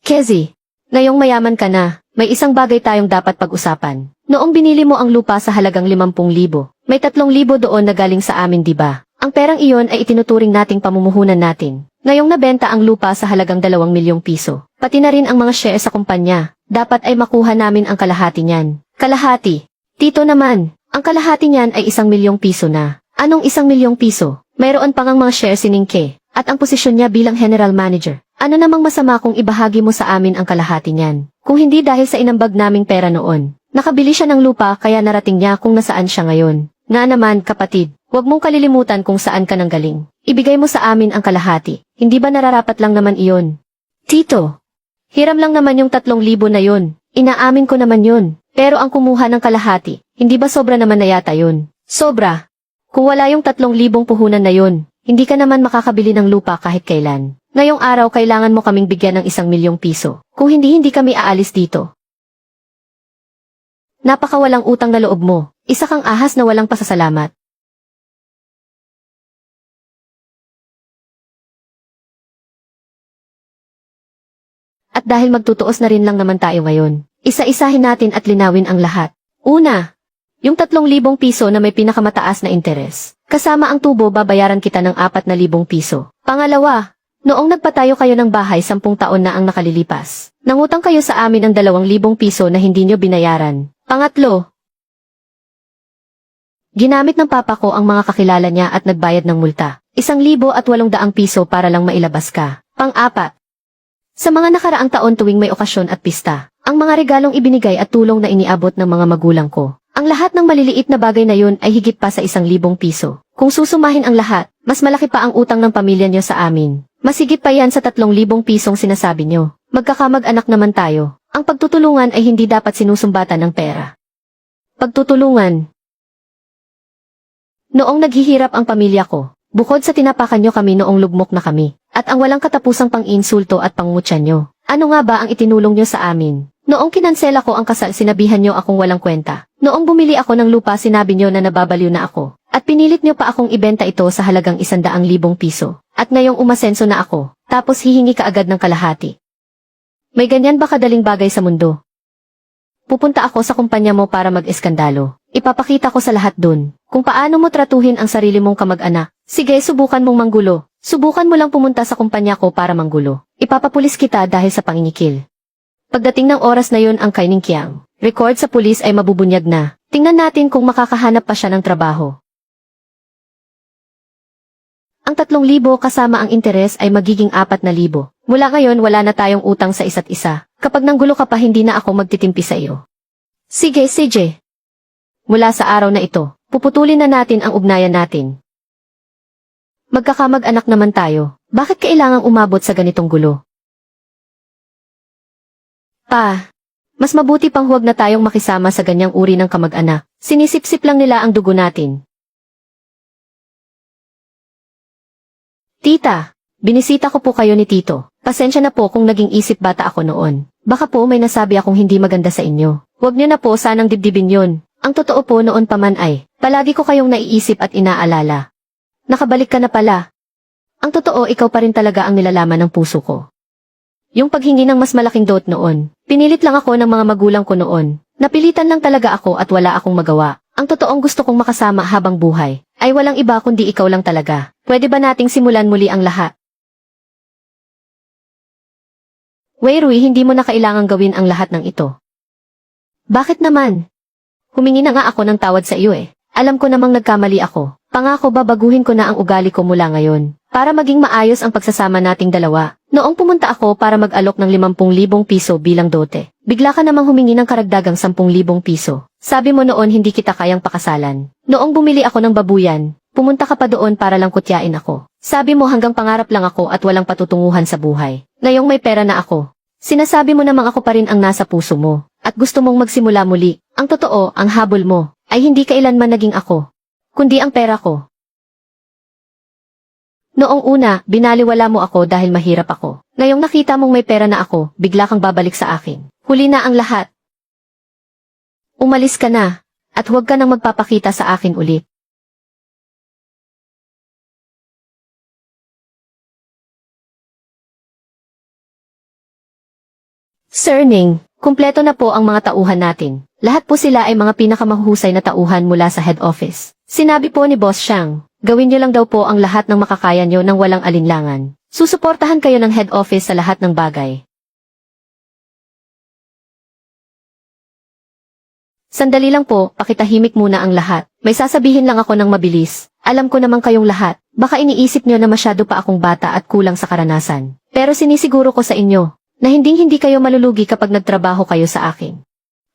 Speaker 1: Kezi, ngayong mayaman ka na, may isang bagay tayong dapat pag-usapan. Noong binili mo ang lupa sa halagang 50,000, may 3,000 doon na galing sa amin, diba? Ang perang iyon ay itinuturing nating pamumuhunan natin. Ngayong nabenta ang lupa sa halagang 2 milyong piso, pati na rin ang mga share sa kumpanya, dapat ay makuha namin ang kalahati niyan. Kalahati? Tito naman, ang kalahati niyan ay 1 milyong piso na. Anong 1 milyong piso? Mayroon pang ang mga share si Ningke, at ang posisyon niya bilang general manager. Ano namang masama kung ibahagi mo sa amin ang kalahati niyan? Kung hindi dahil sa inambag naming pera noon. Nakabili siya ng lupa kaya narating niya kung nasaan siya ngayon. Nga naman, kapatid, huwag mong kalilimutan kung saan ka nang galing. Ibigay mo sa amin ang kalahati. Hindi ba nararapat lang naman iyon? Tito, hiram lang naman yung 3,000 na yun. Inaamin ko naman yun. Pero ang kumuha ng kalahati, hindi ba sobra naman na yata yun? Sobra. Kung wala yung 3,000 puhunan na yun, hindi ka naman makakabili ng lupa kahit kailan. Ngayong araw kailangan mo kaming bigyan ng 1 milyong piso. Kung hindi kami aalis dito. Napakawalang utang na loob mo. Isa kang ahas na walang pasasalamat. At dahil magtutuos na rin lang naman tayo ngayon, isa-isahin natin at linawin ang lahat. Una, yung 3,000 piso na may pinakamataas na interes. Kasama ang tubo, babayaran kita ng 4,000 piso. Pangalawa, noong nagpatayo kayo ng bahay 10 taon na ang nakalilipas, nangutang kayo sa amin ng 2,000 piso na hindi nyo binayaran. Pangatlo, ginamit ng papa ko ang mga kakilala niya at nagbayad ng multa. 1,800 piso para lang mailabas ka. Pang-apat, sa mga nakaraang taon tuwing may okasyon at pista, ang mga regalong ibinigay at tulong na iniabot ng mga magulang ko. Ang lahat ng maliliit na bagay na yun ay higit pa sa 1,000 piso. Kung susumahin ang lahat, mas malaki pa ang utang ng pamilya niyo sa amin. Masigit pa yan sa 3,000 pisong sinasabi nyo. Magkakamag-anak naman tayo. Ang pagtutulungan ay hindi dapat sinusumbatan ng pera. Pagtutulungan. Noong naghihirap ang pamilya ko, bukod sa tinapakan nyo kami noong lugmok na kami, at ang walang katapusang pang-insulto at pangmutya nyo, ano nga ba ang itinulong nyo sa amin? Noong kinansela ko ang kasal sinabihan nyo akong walang kwenta. Noong bumili ako ng lupa sinabi nyo na nababaliw na ako. At pinilit nyo pa akong ibenta ito sa halagang 100,000 piso. At ngayong umasenso na ako, tapos hihingi ka agad ng kalahati. May ganyan ba kadaling bagay sa mundo? Pupunta ako sa kumpanya mo para mag-eskandalo. Ipapakita ko sa lahat dun kung paano mo tratuhin ang sarili mong kamag-anak. Sige, subukan mong manggulo. Subukan mo lang pumunta sa kumpanya ko para manggulo. Ipapapulis kita dahil sa pangingikil. Pagdating ng oras na yun ang Kaining Kiang record sa pulis ay mabubunyag na. Tingnan natin kung makakahanap pa siya ng trabaho. Ang 3,000 kasama ang interes ay magiging 4,000. Mula ngayon wala na tayong utang sa isa't isa. Kapag nanggulo ka pa hindi na ako magtitimpi sa iyo. Sige, CJ. Mula sa araw na ito, puputulin na natin ang ugnayan natin. Magkakamag-anak naman tayo. Bakit kailangang umabot sa ganitong gulo? Pa, mas mabuti pang huwag na tayong makisama sa ganyang uri ng kamag-anak. Sinisip-sip lang nila ang dugo natin. Tita, binisita ko po kayo ni Tito. Pasensya na po kung naging isip bata ako noon. Baka po may nasabi akong hindi maganda sa inyo. Huwag niyo na po sanang dibdibin yun. Ang totoo po noon pa man ay, palagi ko kayong naiisip at inaalala. Nakabalik ka na pala. Ang totoo ikaw pa rin talaga ang nilalaman ng puso ko. Yung paghingi ng mas malaking dot noon, pinilit lang ako ng mga magulang ko noon. Napilitan lang talaga ako at wala akong magawa. Ang totoong gusto kong makasama habang buhay, ay walang iba kundi ikaw lang talaga. Pwede ba nating simulan muli ang lahat? Wei Rui, hindi mo na kailangang gawin ang lahat ng ito. Bakit naman? Humingi na nga ako ng tawad sa iyo eh. Alam ko namang nagkamali ako. Pangako babaguhin ko na ang ugali ko mula ngayon. Para maging maayos ang pagsasama nating dalawa. Noong pumunta ako para mag-alok ng 50,000 piso bilang dote, bigla ka namang humingi ng karagdagang 10,000 piso. Sabi mo noon hindi kita kayang pakasalan. Noong bumili ako ng babuyan, pumunta ka pa doon para lang kutyain ako. Sabi mo hanggang pangarap lang ako at walang patutunguhan sa buhay. Ngayong may pera na ako, sinasabi mo namang ako pa rin ang nasa puso mo, at gusto mong magsimula muli. Ang totoo, ang habol mo, ay hindi kailanman naging ako, kundi ang pera ko. Noong una, binaliwala mo ako dahil mahirap ako. Ngayong nakita mong may pera na ako, bigla kang babalik sa akin. Huli na ang lahat. Umalis ka na, at huwag ka nang magpapakita sa akin ulit. Sir Ning, kumpleto na po ang mga tauhan natin. Lahat po sila ay mga pinakamahuhusay na tauhan mula sa head office. Sinabi po ni Boss Xiang, gawin niyo lang daw po ang lahat ng makakaya niyo nang walang alinlangan. Susuportahan kayo ng head office sa lahat ng bagay. Sandali lang po, pakitahimik muna ang lahat. May sasabihin lang ako ng mabilis. Alam ko naman kayong lahat, baka iniisip niyo na masyado pa akong bata at kulang sa karanasan. Pero sinisiguro ko sa inyo, na hindi kayo malulugi kapag nagtrabaho kayo sa akin.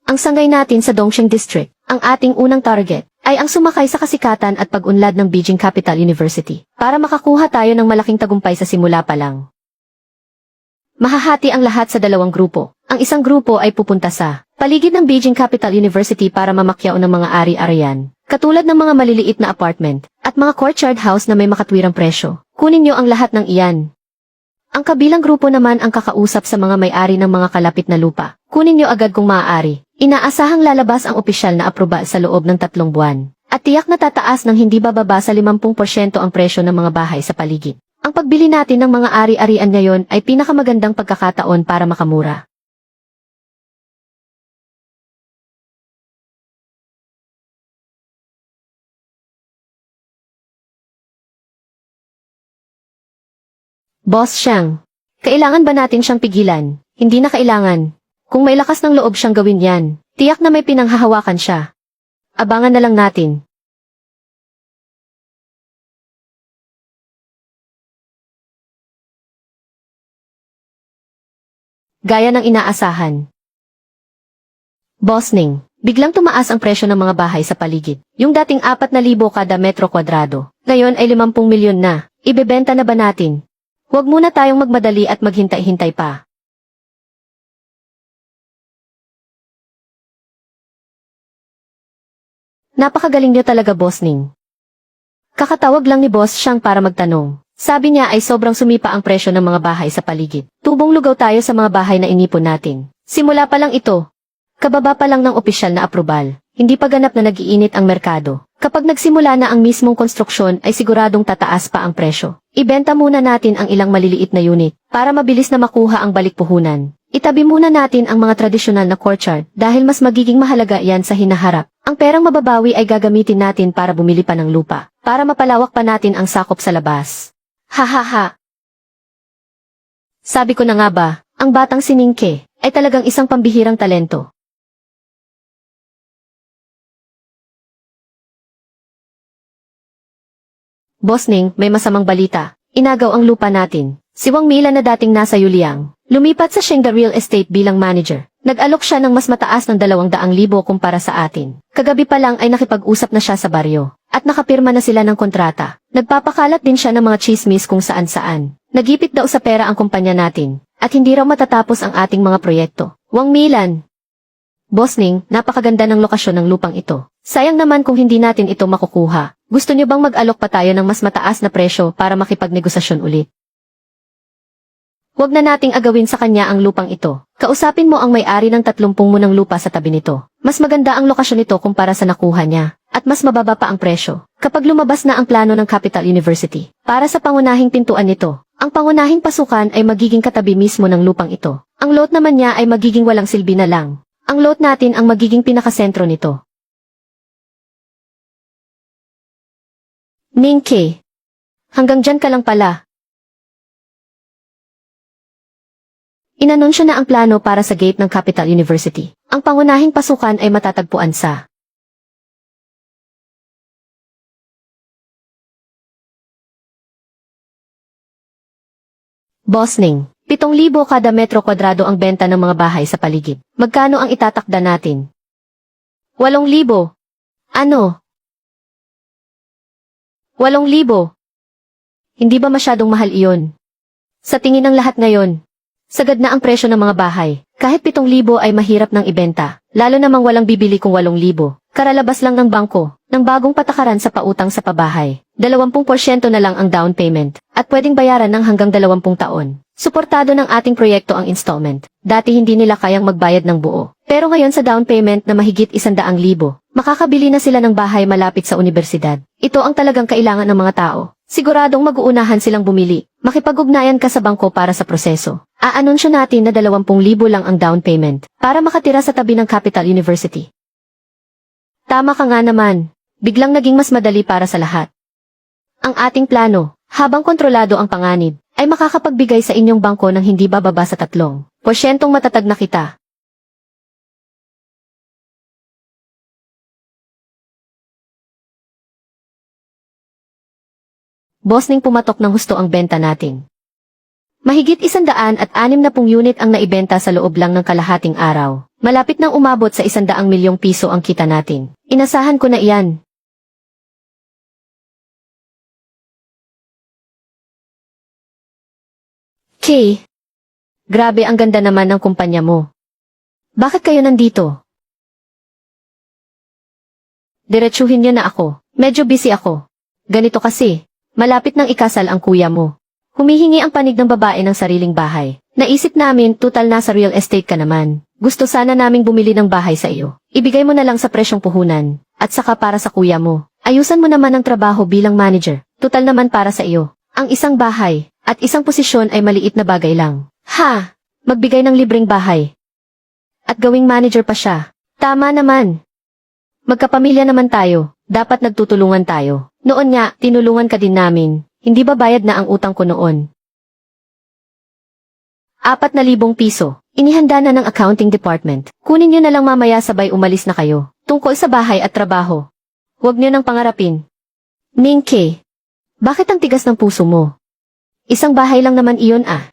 Speaker 1: Ang sangay natin sa Dongxing District, ang ating unang target, ay ang sumakay sa kasikatan at pag-unlad ng Beijing Capital University, para makakuha tayo ng malaking tagumpay sa simula pa lang. Mahahati ang lahat sa dalawang grupo. Ang isang grupo ay pupunta sa paligid ng Beijing Capital University para mamakyaw ng mga ari-arian, katulad ng mga maliliit na apartment, at mga courtyard house na may makatwirang presyo. Kunin niyo ang lahat ng iyan. Ang kabilang grupo naman ang kakausap sa mga may-ari ng mga kalapit na lupa. Kunin niyo agad kung maaari. Inaasahang lalabas ang opisyal na aprobal sa loob ng 3 buwan. At tiyak na tataas ng hindi bababa sa 50% ang presyo ng mga bahay sa paligid. Ang pagbili natin ng mga ari-arian ngayon ay pinakamagandang pagkakataon para makamura. Boss Xiang, kailangan ba natin siyang pigilan? Hindi na kailangan. Kung may lakas ng loob siyang gawin yan, tiyak na may pinanghahawakan siya. Abangan na lang natin. Gaya ng inaasahan. Boss Ning, biglang tumaas ang presyo ng mga bahay sa paligid. Yung dating 4,000 kada metro kwadrado, ngayon ay 50 milyon na. Ibebenta na ba natin? Huwag muna tayong magmadali at maghintay-hintay pa. Napakagaling niyo talaga, Boss Ning. Kakatawag lang ni Boss Xiang para magtanong. Sabi niya ay sobrang sumipa ang presyo ng mga bahay sa paligid. Tubong lugaw tayo sa mga bahay na inipon natin. Simula pa lang ito. Kababa pa lang ng opisyal na aprobal. Hindi pa ganap na nag-iinit ang merkado. Kapag nagsimula na ang mismong konstruksyon ay siguradong tataas pa ang presyo. Ibenta muna natin ang ilang maliliit na unit para mabilis na makuha ang balikpuhunan. Itabi muna natin ang mga tradisyonal na courtyard dahil mas magiging mahalaga yan sa hinaharap. Ang perang mababawi ay gagamitin natin para bumili pa ng lupa, para mapalawak pa natin ang sakop sa labas. Hahaha. Sabi ko na nga ba, ang batang si Ningke ay talagang isang pambihirang talento. Boss Ning, may masamang balita. Inagaw ang lupa natin. Si Wang Mila na dating nasa Yuliang, lumipat sa Shengda Real Estate bilang manager. Nag-alok siya ng mas mataas ng 200,000 kumpara sa atin. Kagabi pa lang ay nakipag-usap na siya sa baryo. At nakapirma na sila ng kontrata. Nagpapakalat din siya ng mga chismis kung saan-saan. Nagipit daw sa pera ang kumpanya natin. At hindi raw matatapos ang ating mga proyekto. Wang Milan. Boss Ning, napakaganda ng lokasyon ng lupang ito. Sayang naman kung hindi natin ito makukuha. Gusto niyo bang mag-alok pa tayo ng mas mataas na presyo para makipagnegosasyon ulit? Huwag na nating agawin sa kanya ang lupang ito. Kausapin mo ang may-ari ng 30 munang lupa sa tabi nito. Mas maganda ang lokasyon nito kumpara sa nakuha niya. At mas mababa pa ang presyo. Kapag lumabas na ang plano ng Capital University, para sa pangunahing pintuan nito, ang pangunahing pasukan ay magiging katabi mismo ng lupang ito. Ang lot naman niya ay magiging walang silbi na lang. Ang lot natin ang magiging pinakasentro nito. Ningke. Hanggang dyan ka lang pala. Inanunsyo na ang plano para sa gate ng Capital University. Ang pangunahing pasukan ay matatagpuan sa Boss Ning. 7,000 kada metro kwadrado ang benta ng mga bahay sa paligid. Magkano ang itatakda natin? 8,000. Ano? 8,000. Hindi ba masyadong mahal iyon? Sa tingin ng lahat ngayon, sagad na ang presyo ng mga bahay. Kahit 7,000 ay mahirap nang ibenta, lalo namang walang bibili kung 8,000. Karalabas lang ng bangko, ng bagong patakaran sa pautang sa pabahay. 20% na lang ang down payment, at pwedeng bayaran ng hanggang 20 taon. Suportado ng ating proyekto ang installment. Dati hindi nila kayang magbayad ng buo. Pero ngayon sa down payment na mahigit 100,000, makakabili na sila ng bahay malapit sa universidad. Ito ang talagang kailangan ng mga tao. Siguradong mag-uunahan silang bumili. Makipag-ugnayan ka sa bangko para sa proseso. Aanunsyo natin na 20,000 lang ang down payment para makatira sa tabi ng Capital University. Tama ka nga naman. Biglang naging mas madali para sa lahat. Ang ating plano, habang kontrolado ang panganib, ay makakapagbigay sa inyong bangko ng hindi bababa sa 3% matatag na kita. Boss Ning, pumatok ng husto ang benta natin. Mahigit 160 unit ang naibenta sa loob lang ng kalahating araw. Malapit nang umabot sa 100 milyong piso ang kita natin. Inasahan ko na iyan. Kay, grabe ang ganda naman ng kumpanya mo. Bakit kayo nandito? Diretsuhin niyo na ako. Medyo busy ako. Ganito kasi, malapit nang ikasal ang kuya mo. Humihingi ang panig ng babae ng sariling bahay. Naisip namin, tutal nasa real estate ka naman. Gusto sana naming bumili ng bahay sa iyo. Ibigay mo na lang sa presyong puhunan. At saka para sa kuya mo. Ayusan mo naman ang trabaho bilang manager. Tutal naman para sa iyo. Ang isang bahay at isang posisyon ay maliit na bagay lang. Ha! Magbigay ng libreng bahay. At gawing manager pa siya. Tama naman. Magkapamilya naman tayo. Dapat nagtutulungan tayo. Noon nga, tinulungan ka din namin. Hindi ba bayad na ang utang ko noon? 4,000 piso. Inihanda na ng accounting department. Kunin niyo na lang mamaya sabay umalis na kayo. Tungkol sa bahay at trabaho. Huwag niyo nang pangarapin. Ningke, bakit ang tigas ng puso mo? Isang bahay lang naman iyon ah.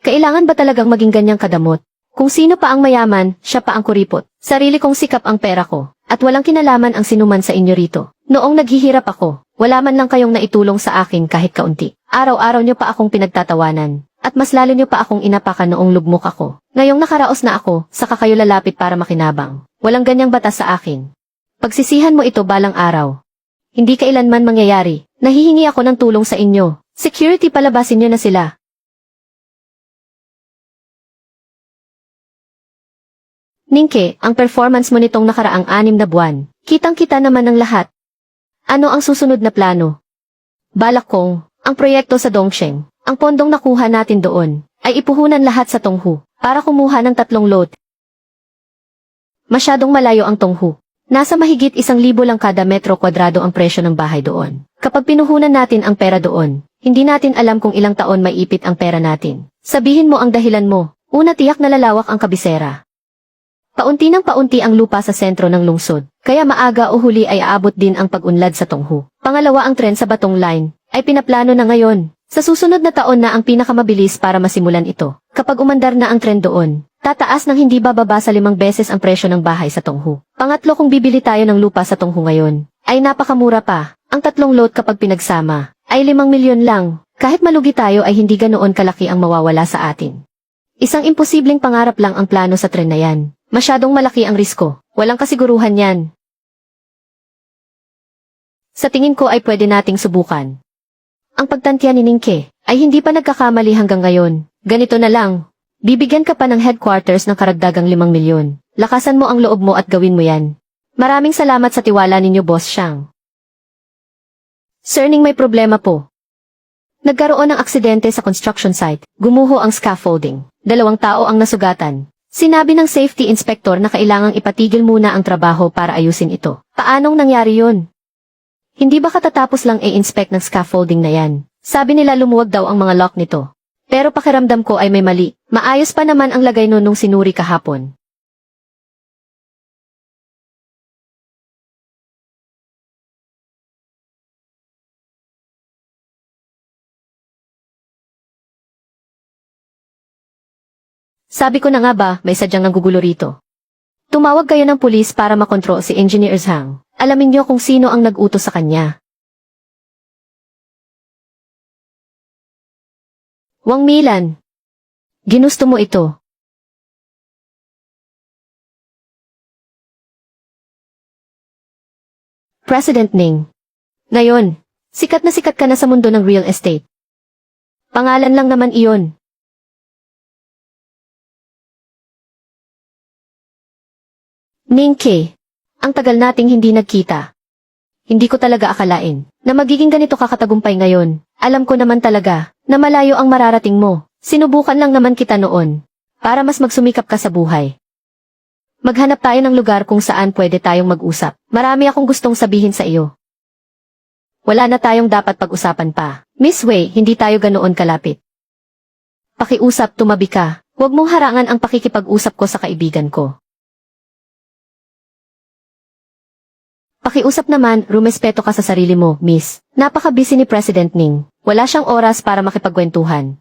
Speaker 1: Kailangan ba talagang maging ganyang kadamot? Kung sino pa ang mayaman, siya pa ang kuripot. Sarili kong sikap ang pera ko. At walang kinalaman ang sinuman sa inyo rito. Noong naghihirap ako, wala man lang kayong naitulong sa akin kahit kaunti. Araw-araw niyo pa akong pinagtatawanan, at mas lalo niyo pa akong inapakan noong lugmok ako. Ngayong nakaraos na ako, saka kayo lalapit para makinabang. Walang ganyang batas sa akin. Pagsisihan mo ito balang araw. Hindi kailanman mangyayari. Nahihingi ako ng tulong sa inyo. Security, palabasin niyo na sila. Ningke, ang performance mo nitong nakaraang 6 na buwan. Kitang-kita naman ng lahat. Ano ang susunod na plano? Balak kong, ang proyekto sa Dongsheng, ang pondong nakuha natin doon, ay ipuhunan lahat sa Tonghu, para kumuha ng 3 lot. Masyadong malayo ang Tonghu. Nasa mahigit 1,000 lang kada metro kwadrado ang presyo ng bahay doon. Kapag pinuhunan natin ang pera doon, hindi natin alam kung ilang taon may ipit ang pera natin. Sabihin mo ang dahilan mo. Una, tiyak na lalawak ang kabisera. Paunti ng paunti ang lupa sa sentro ng lungsod, kaya maaga o huli ay aabot din ang pag-unlad sa Tonghu. Pangalawa, ang tren sa Batong Line ay pinaplano na ngayon. Sa susunod na taon na ang pinakamabilis para masimulan ito. Kapag umandar na ang tren doon, tataas ng hindi bababa sa 5 beses ang presyo ng bahay sa Tonghu. Pangatlo, kung bibili tayo ng lupa sa Tonghu ngayon, ay napakamura pa. Ang 3 lot kapag pinagsama, ay 5 milyon lang. Kahit malugi tayo ay hindi ganoon kalaki ang mawawala sa atin. Isang imposibleng pangarap lang ang plano sa tren na yan. Masyadong malaki ang risko. Walang kasiguruhan yan. Sa tingin ko ay pwede nating subukan. Ang pagtantya ni Ningke ay hindi pa nagkakamali hanggang ngayon. Ganito na lang. Bibigyan ka pa ng headquarters ng karagdagang 5 milyon. Lakasan mo ang loob mo at gawin mo yan. Maraming salamat sa tiwala ninyo, Boss Xiang. Sir Ning, may problema po. Nagkaroon ng aksidente sa construction site. Gumuho ang scaffolding. 2 tao ang nasugatan. Sinabi ng safety inspector na kailangang ipatigil muna ang trabaho para ayusin ito. Paanong nangyari yun? Hindi ba katatapos lang i-inspect ng scaffolding na yan? Sabi nila lumuwag daw ang mga lock nito. Pero pakiramdam ko ay may mali. Maayos pa naman ang lagay nun nung sinuri kahapon. Sabi ko na nga ba, may sadyang nanggugulo rito. Tumawag kayo ng pulis para makontrol si Engineer Zhang. Alamin niyo kung sino ang nag-utos sa kanya. Wang Milan. Ginusto mo ito. President Ning. Ngayon, sikat ka na sa mundo ng real estate. Pangalan lang naman iyon. Ningke, ang tagal nating hindi nagkita. Hindi ko talaga akalain na magiging ganito kakatagumpay ngayon. Alam ko naman talaga na malayo ang mararating mo. Sinubukan lang naman kita noon para mas magsumikap ka sa buhay. Maghanap tayo ng lugar kung saan pwede tayong mag-usap. Marami akong gustong sabihin sa iyo. Wala na tayong dapat pag-usapan pa. Miss Wei, hindi tayo ganoon kalapit. Pakiusap, tumabi ka. Huwag mong harangan ang pakikipag-usap ko sa kaibigan ko. Pakiusap naman, rumespeto ka sa sarili mo, miss. Napaka-busy ni President Ning. Wala siyang oras para makipagkwentuhan.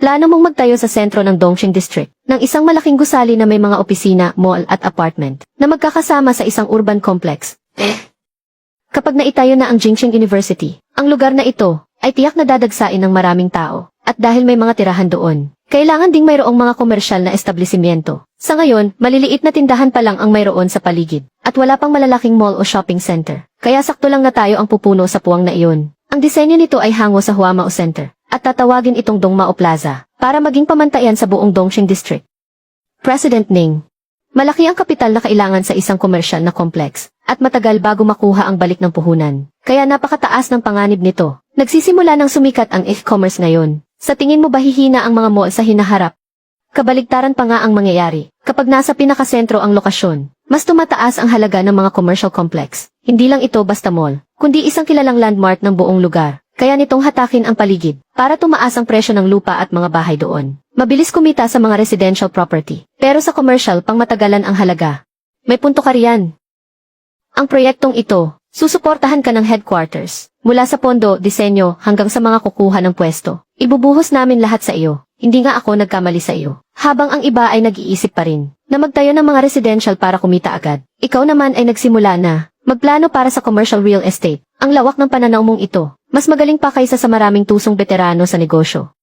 Speaker 1: Plano mong magtayo sa sentro ng Dongsheng District ng isang malaking gusali na may mga opisina, mall at apartment na magkakasama sa isang urban complex. Kapag naitayo na ang Jingsheng University, ang lugar na ito ay tiyak na dadagsain ng maraming tao. At dahil may mga tirahan doon, kailangan ding mayroong mga komersyal na establishmento. Sa ngayon, maliliit na tindahan pa lang ang mayroon sa paligid. At wala pang malalaking mall o shopping center. Kaya sakto lang na tayo ang pupuno sa puwang na iyon. Ang disenyo nito ay hango sa Huamao Center. At tatawagin itong Dongmao Plaza para maging pamantayan sa buong Dongsheng District. President Ning, malaki ang kapital na kailangan sa isang komersyal na complex. At matagal bago makuha ang balik ng puhunan. Kaya napakataas ng panganib nito. Nagsisimula ng sumikat ang e-commerce ngayon. Sa tingin mo ba hihina ang mga mall sa hinaharap? Kabaligtaran pa nga ang mangyayari. Kapag nasa pinakasentro ang lokasyon, mas tumataas ang halaga ng mga commercial complex. Hindi lang ito basta mall, kundi isang kilalang landmark ng buong lugar. Kaya nitong hatakin ang paligid, para tumaas ang presyo ng lupa at mga bahay doon. Mabilis kumita sa mga residential property. Pero sa commercial, pangmatagalan ang halaga. May punto ka riyan. Ang proyektong ito, susuportahan ka ng headquarters. Mula sa pondo, disenyo, hanggang sa mga kukuha ng pwesto. Ibubuhos namin lahat sa iyo. Hindi nga ako nagkamali sa iyo. Habang ang iba ay nag-iisip pa rin na magtayo ng mga residential para kumita agad. Ikaw naman ay nagsimula na magplano para sa commercial real estate. Ang lawak ng pananaw mong ito, mas magaling pa kaysa sa maraming tusong veterano sa negosyo.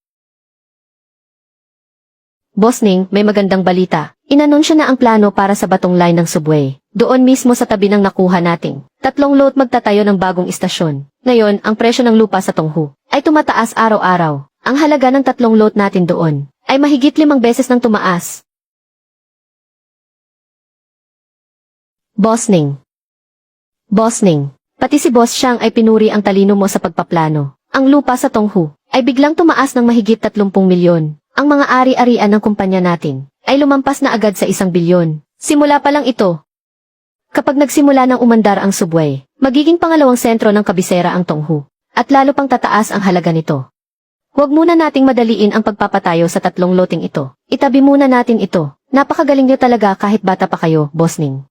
Speaker 1: Boss Ning, may magandang balita. Inanunsyo na ang plano para sa batong line ng subway. Doon mismo sa tabi ng nakuha nating 3 lot magtatayo ng bagong istasyon. Ngayon, ang presyo ng lupa sa Tonghu ay tumataas araw-araw. Ang halaga ng 3 lot natin doon ay mahigit 5 beses nang tumaas. Boss Ning. Boss Ning, pati si Boss Xiang ay pinuri ang talino mo sa pagpaplano. Ang lupa sa Tonghu ay biglang tumaas ng mahigit 30 milyon. Ang mga ari-arian ng kumpanya natin ay lumampas na agad sa 1 bilyon. Simula pa lang ito. Kapag nagsimula ng umandar ang subway, magiging pangalawang sentro ng kabisera ang Tonghu, at lalo pang tataas ang halaga nito. Huwag muna nating madaliin ang pagpapatayo sa 3 loting ito. Itabi muna natin ito. Napakagaling niyo talaga kahit bata pa kayo, Boss Ning.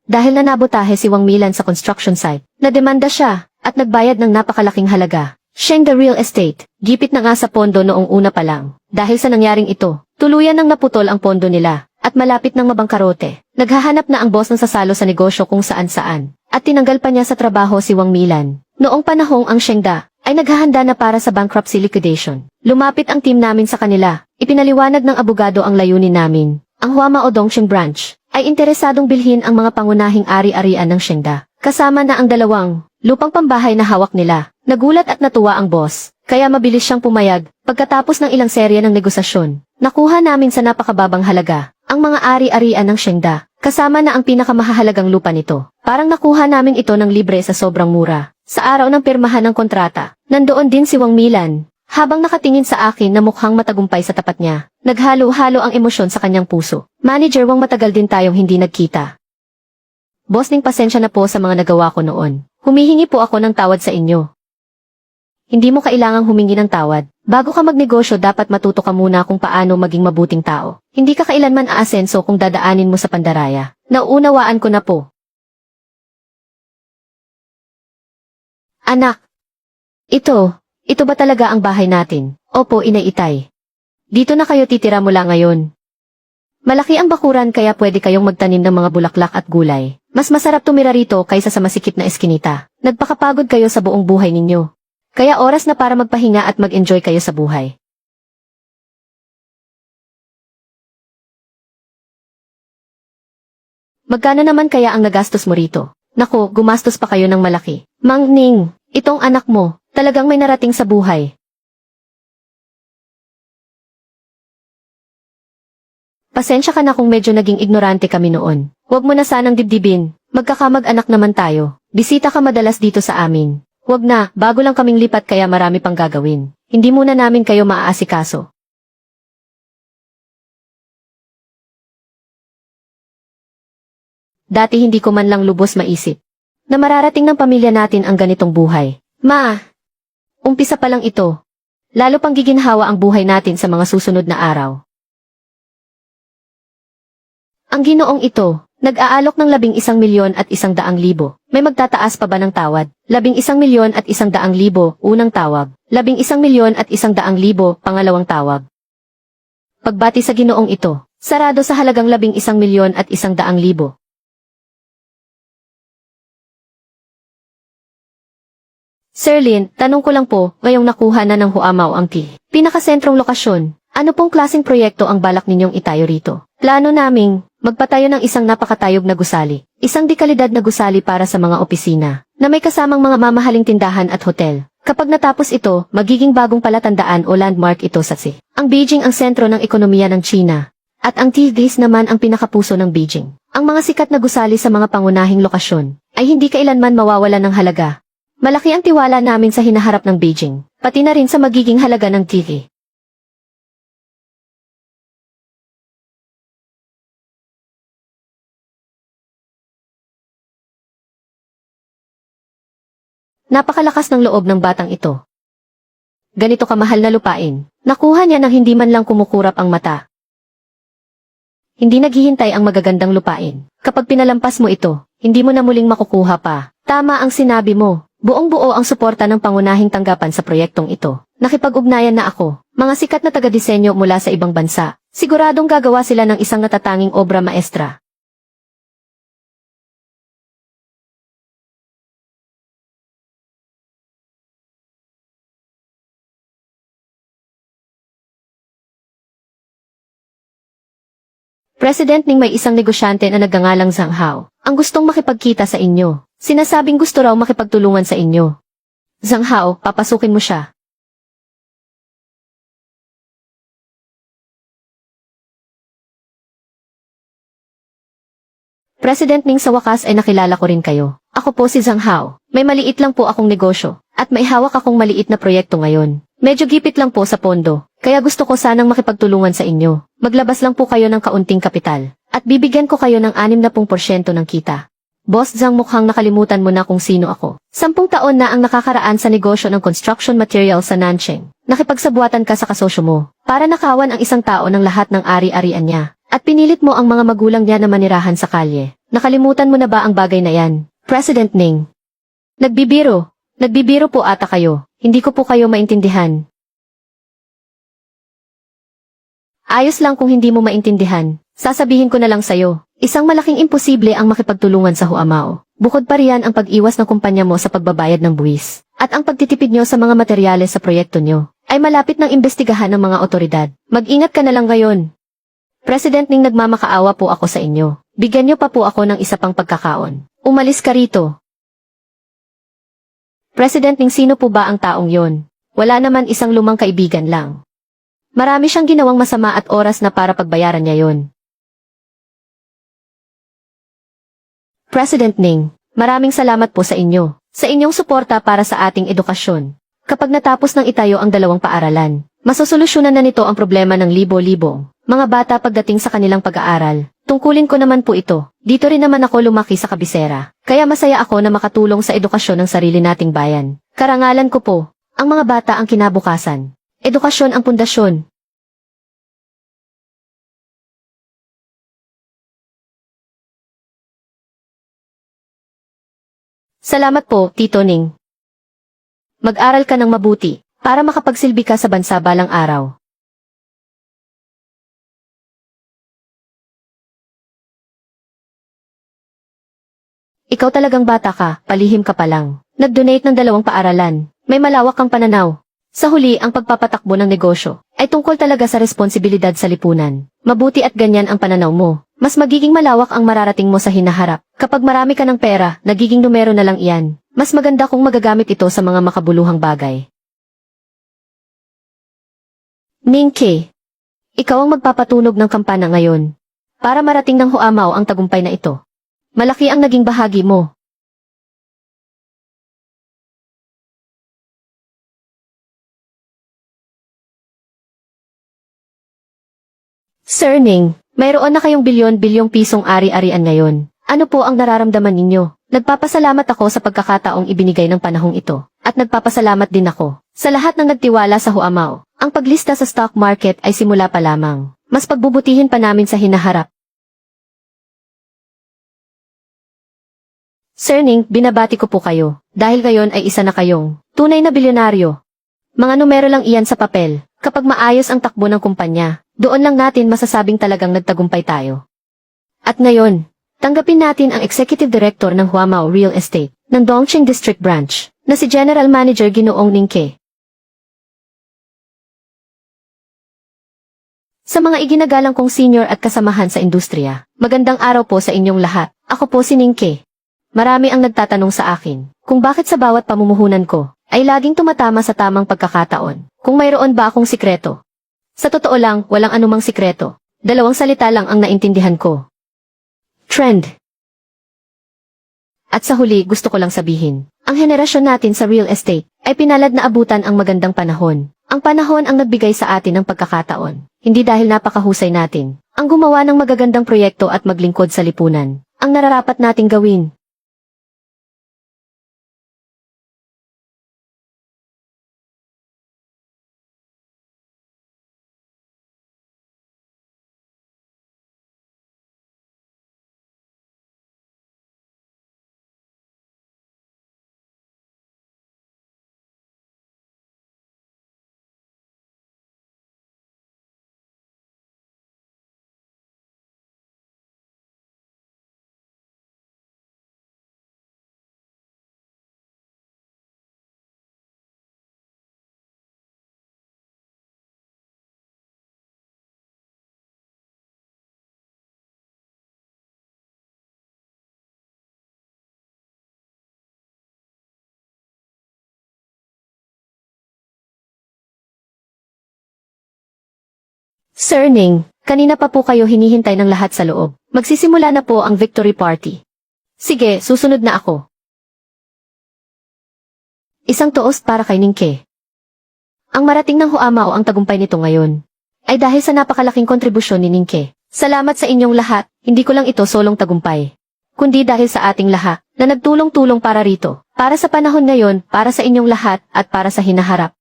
Speaker 1: Dahil na nabotahe si Wang Milan sa construction site, nademanda siya, at nagbayad ng napakalaking halaga. Shengda Real Estate, gipit na nga sa pondo noong una pa lang. Dahil sa nangyaring ito, tuluyan nang naputol ang pondo nila, at malapit ng mabangkarote. Naghahanap na ang boss ng sasalo sa negosyo kung saan-saan, at tinanggal pa niya sa trabaho si Wang Milan. Noong panahong ang Shengda ay naghahanda na para sa bankruptcy liquidation. Lumapit ang team namin sa kanila, ipinaliwanag ng abogado ang layunin namin. Ang Huama Dongsheng branch ay interesadong bilhin ang mga pangunahing ari-arian ng Shengda, kasama na ang 2 lupang pambahay na hawak nila. Nagulat at natuwa ang boss, kaya mabilis siyang pumayag. Pagkatapos ng ilang serya ng negosasyon, nakuha namin sa napakababang halaga ang mga ari-arian ng Shengda, kasama na ang pinakamahalagang lupa nito. Parang nakuha namin ito ng libre sa sobrang mura. Sa araw ng pirmahan ng kontrata, nandoon din si Wang Milan. Habang nakatingin sa akin na mukhang matagumpay sa tapat niya, naghalo-halo ang emosyon sa kanyang puso. Manager Wang, matagal din tayong hindi nagkita. Boss Ning, pasensya na po sa mga nagawa ko noon. Humihingi po ako ng tawad sa inyo. Hindi mo kailangang humingi ng tawad. Bago ka magnegosyo, dapat matuto ka muna kung paano maging mabuting tao. Hindi ka kailanman aasenso kung dadaanin mo sa pandaraya. Nauunawaan ko na po. Anak. Ito ba talaga ang bahay natin? Opo, Inay Itay. Dito na kayo titira mula ngayon. Malaki ang bakuran kaya pwede kayong magtanim ng mga bulaklak at gulay. Mas masarap tumira rito kaysa sa masikip na eskinita. Nagpakapagod kayo sa buong buhay ninyo. Kaya oras na para magpahinga at mag-enjoy kayo sa buhay. Magkano naman kaya ang nagastos mo rito? Naku, gumastos pa kayo ng malaki. Mang Ning, itong anak mo, talagang may narating sa buhay. Pasensya ka na kung medyo naging ignorante kami noon. Huwag mo na sanang dibdibin, magkakamag-anak naman tayo. Bisita ka madalas dito sa amin. Huwag na, bago lang kaming lipat kaya marami pang gagawin. Hindi muna namin kayo maaasikaso. Dati hindi ko man lang lubos maisip na mararating ng pamilya natin ang ganitong buhay. Ma, umpisa pa lang ito. Lalo pang giginhawa ang buhay natin sa mga susunod na araw. Ang Ginoong ito, nag-aalok ng 11 milyon at 100,000. May magtataas pa ba ng tawad? 11 milyon at 100,000, unang tawag. 11 milyon at 100,000, pangalawang tawag. Pagbati sa Ginoong ito, sarado sa halagang 11 milyon at 100,000. Sir Lin, tanong ko lang po, ngayong nakuha na ng Huamao ang pinakasentrong lokasyon, ano pong klaseng proyekto ang balak ninyong itayo rito? Plano naming magpatayo ng isang napakatayog na gusali, isang dekalidad na gusali para sa mga opisina, na may kasamang mga mamahaling tindahan at hotel. Kapag natapos ito, magiging bagong palatandaan o landmark ito sa si. Ang Beijing ang sentro ng ekonomiya ng China, at ang Tigris naman ang pinakapuso ng Beijing. Ang mga sikat na gusali sa mga pangunahing lokasyon, ay hindi kailanman mawawala ng halaga. Malaki ang tiwala namin sa hinaharap ng Beijing, pati na rin sa magiging halaga ng TV. Napakalakas ng loob ng batang ito. Ganito kamahal na lupain, nakuha niya nang hindi man lang kumukurap ang mata. Hindi naghihintay ang magagandang lupain. Kapag pinalampas mo ito, hindi mo na muling makukuha pa. Tama ang sinabi mo, Buong-buo ang suporta ng pangunahing tanggapan sa proyektong ito. Nakipag-ugnayan na ako, mga sikat na taga-disenyo mula sa ibang bansa. Siguradong gagawa sila ng isang natatanging obra maestra. President Ning, may isang negosyante na nagngangalang Zhang Hao ang gustong makipagkita sa inyo. Sinasabing gusto raw makipagtulungan sa inyo. Zhang Hao, papasukin mo siya. President Ning, sa wakas ay nakilala ko rin kayo. Ako po si Zhang Hao. May maliit lang po akong negosyo, at may hawak akong maliit na proyekto ngayon. Medyo gipit lang po sa pondo, kaya gusto ko sanang makipagtulungan sa inyo. Maglabas lang po kayo ng kaunting kapital, at bibigyan ko kayo ng 60% ng kita. Boss Zhang, mukhang nakalimutan mo na kung sino ako. 10 taon na ang nakakaraan sa negosyo ng construction material sa Nancheng. Nakipagsabuatan ka sa kasosyo mo, para nakawan ang isang tao ng lahat ng ari-arian niya. At pinilit mo ang mga magulang niya na manirahan sa kalye. Nakalimutan mo na ba ang bagay na yan, President Ning? Nagbibiro. Nagbibiro po ata kayo. Hindi ko po kayo maintindihan. Ayos lang kung hindi mo maintindihan. Sasabihin ko na lang sa'yo. Isang malaking imposible ang makipagtulungan sa Huamao. Bukod pa riyan ang pag-iwas ng kumpanya mo sa pagbabayad ng buwis. At ang pagtitipid nyo sa mga materyales sa proyekto nyo ay malapit ng imbestigahan ng mga otoridad. Mag-ingat ka na lang ngayon. President Ning, nagmamakaawa po ako sa inyo. Bigyan niyo pa po ako ng isa pang pagkakaon. Umalis ka rito. President Ning, sino po ba ang taong yon? Wala naman, isang lumang kaibigan lang. Marami siyang ginawang masama at oras na para pagbayaran niya yon. President Ning, maraming salamat po sa inyo. Sa inyong suporta para sa ating edukasyon. Kapag natapos ng itayo ang 2 paaralan, masosolusyonan na nito ang problema ng libo-libong mga bata pagdating sa kanilang pag-aaral. Tungkulin ko naman po ito. Dito rin naman ako lumaki sa kabisera. Kaya masaya ako na makatulong sa edukasyon ng sarili nating bayan. Karangalan ko po, ang mga bata ang kinabukasan. Edukasyon ang pundasyon. Salamat po, Tito Ning. Mag-aral ka ng mabuti, para makapagsilbi ka sa bansa balang araw. Ikaw talagang bata ka, palihim ka pa lang. Nag-donate ng 2 paaralan. May malawak kang pananaw. Sa huli, ang pagpapatakbo ng negosyo ay tungkol talaga sa responsibilidad sa lipunan. Mabuti at ganyan ang pananaw mo. Mas magiging malawak ang mararating mo sa hinaharap. Kapag marami ka ng pera, nagiging numero na lang iyan. Mas maganda kung magagamit ito sa mga makabuluhang bagay. Ning Ke, ikaw ang magpapatunog ng kampana ngayon. Para marating ng Huamao ang tagumpay na ito. Malaki ang naging bahagi mo. Sir Ning, mayroon na kayong bilyon-bilyong pisong ari-arian ngayon. Ano po ang nararamdaman ninyo? Nagpapasalamat ako sa pagkakataong ibinigay ng panahong ito. At nagpapasalamat din ako sa lahat ng nagtiwala sa Huamao. Ang paglista sa stock market ay simula pa lamang. Mas pagbubutihin pa namin sa hinaharap. Sir Ning, binabati ko po kayo. Dahil ngayon ay isa na kayong tunay na bilyonaryo. Mga numero lang iyan sa papel. Kapag maayos ang takbo ng kumpanya, doon lang natin masasabing talagang nagtagumpay tayo. At ngayon, tanggapin natin ang Executive Director ng Huamao Real Estate ng Dongqing District Branch na si General Manager Ginoong Ning Ke. Sa mga iginagalang kong senior at kasamahan sa industriya, magandang araw po sa inyong lahat. Ako po si Ning Ke. Marami ang nagtatanong sa akin kung bakit sa bawat pamumuhunan ko ay laging tumatama sa tamang pagkakataon. Kung mayroon ba akong sikreto? Sa totoo lang, walang anumang sikreto. 2 salita lang ang naintindihan ko. Trend. At sa huli, gusto ko lang sabihin, ang henerasyon natin sa real estate ay pinalad na abutan ang magandang panahon. Ang panahon ang nagbigay sa atin ng pagkakataon. Hindi dahil napakahusay natin ang gumawa ng magagandang proyekto at maglingkod sa lipunan. Ang nararapat nating gawin Sir Ning, kanina pa po kayo hinihintay ng lahat sa loob. Magsisimula na po ang victory party. Sige, susunod na ako. Isang toast para kay Ningke. Ang marating ng Huamao ang tagumpay nito ngayon ay dahil sa napakalaking kontribusyon ni Ningke. Salamat sa inyong lahat, hindi ko lang ito solong tagumpay, kundi dahil sa ating lahat na nagtulong-tulong para rito, para sa panahon ngayon, para sa inyong lahat at para sa hinaharap.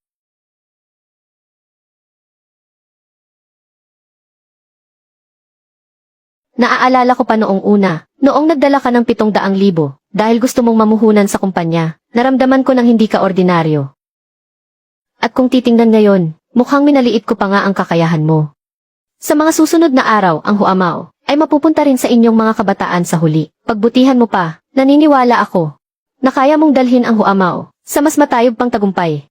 Speaker 1: Naaalala ko pa noong una, noong nagdala ka ng 700,000, dahil gusto mong mamuhunan sa kumpanya, naramdaman ko nang hindi ka ordinaryo. At kung titingnan ngayon, mukhang minaliit ko pa nga ang kakayahan mo. Sa mga susunod na araw, ang Huamao ay mapupunta rin sa inyong mga kabataan sa huli. Pagbutihan mo pa, naniniwala ako na kaya mong dalhin ang Huamao sa mas matayog pang tagumpay.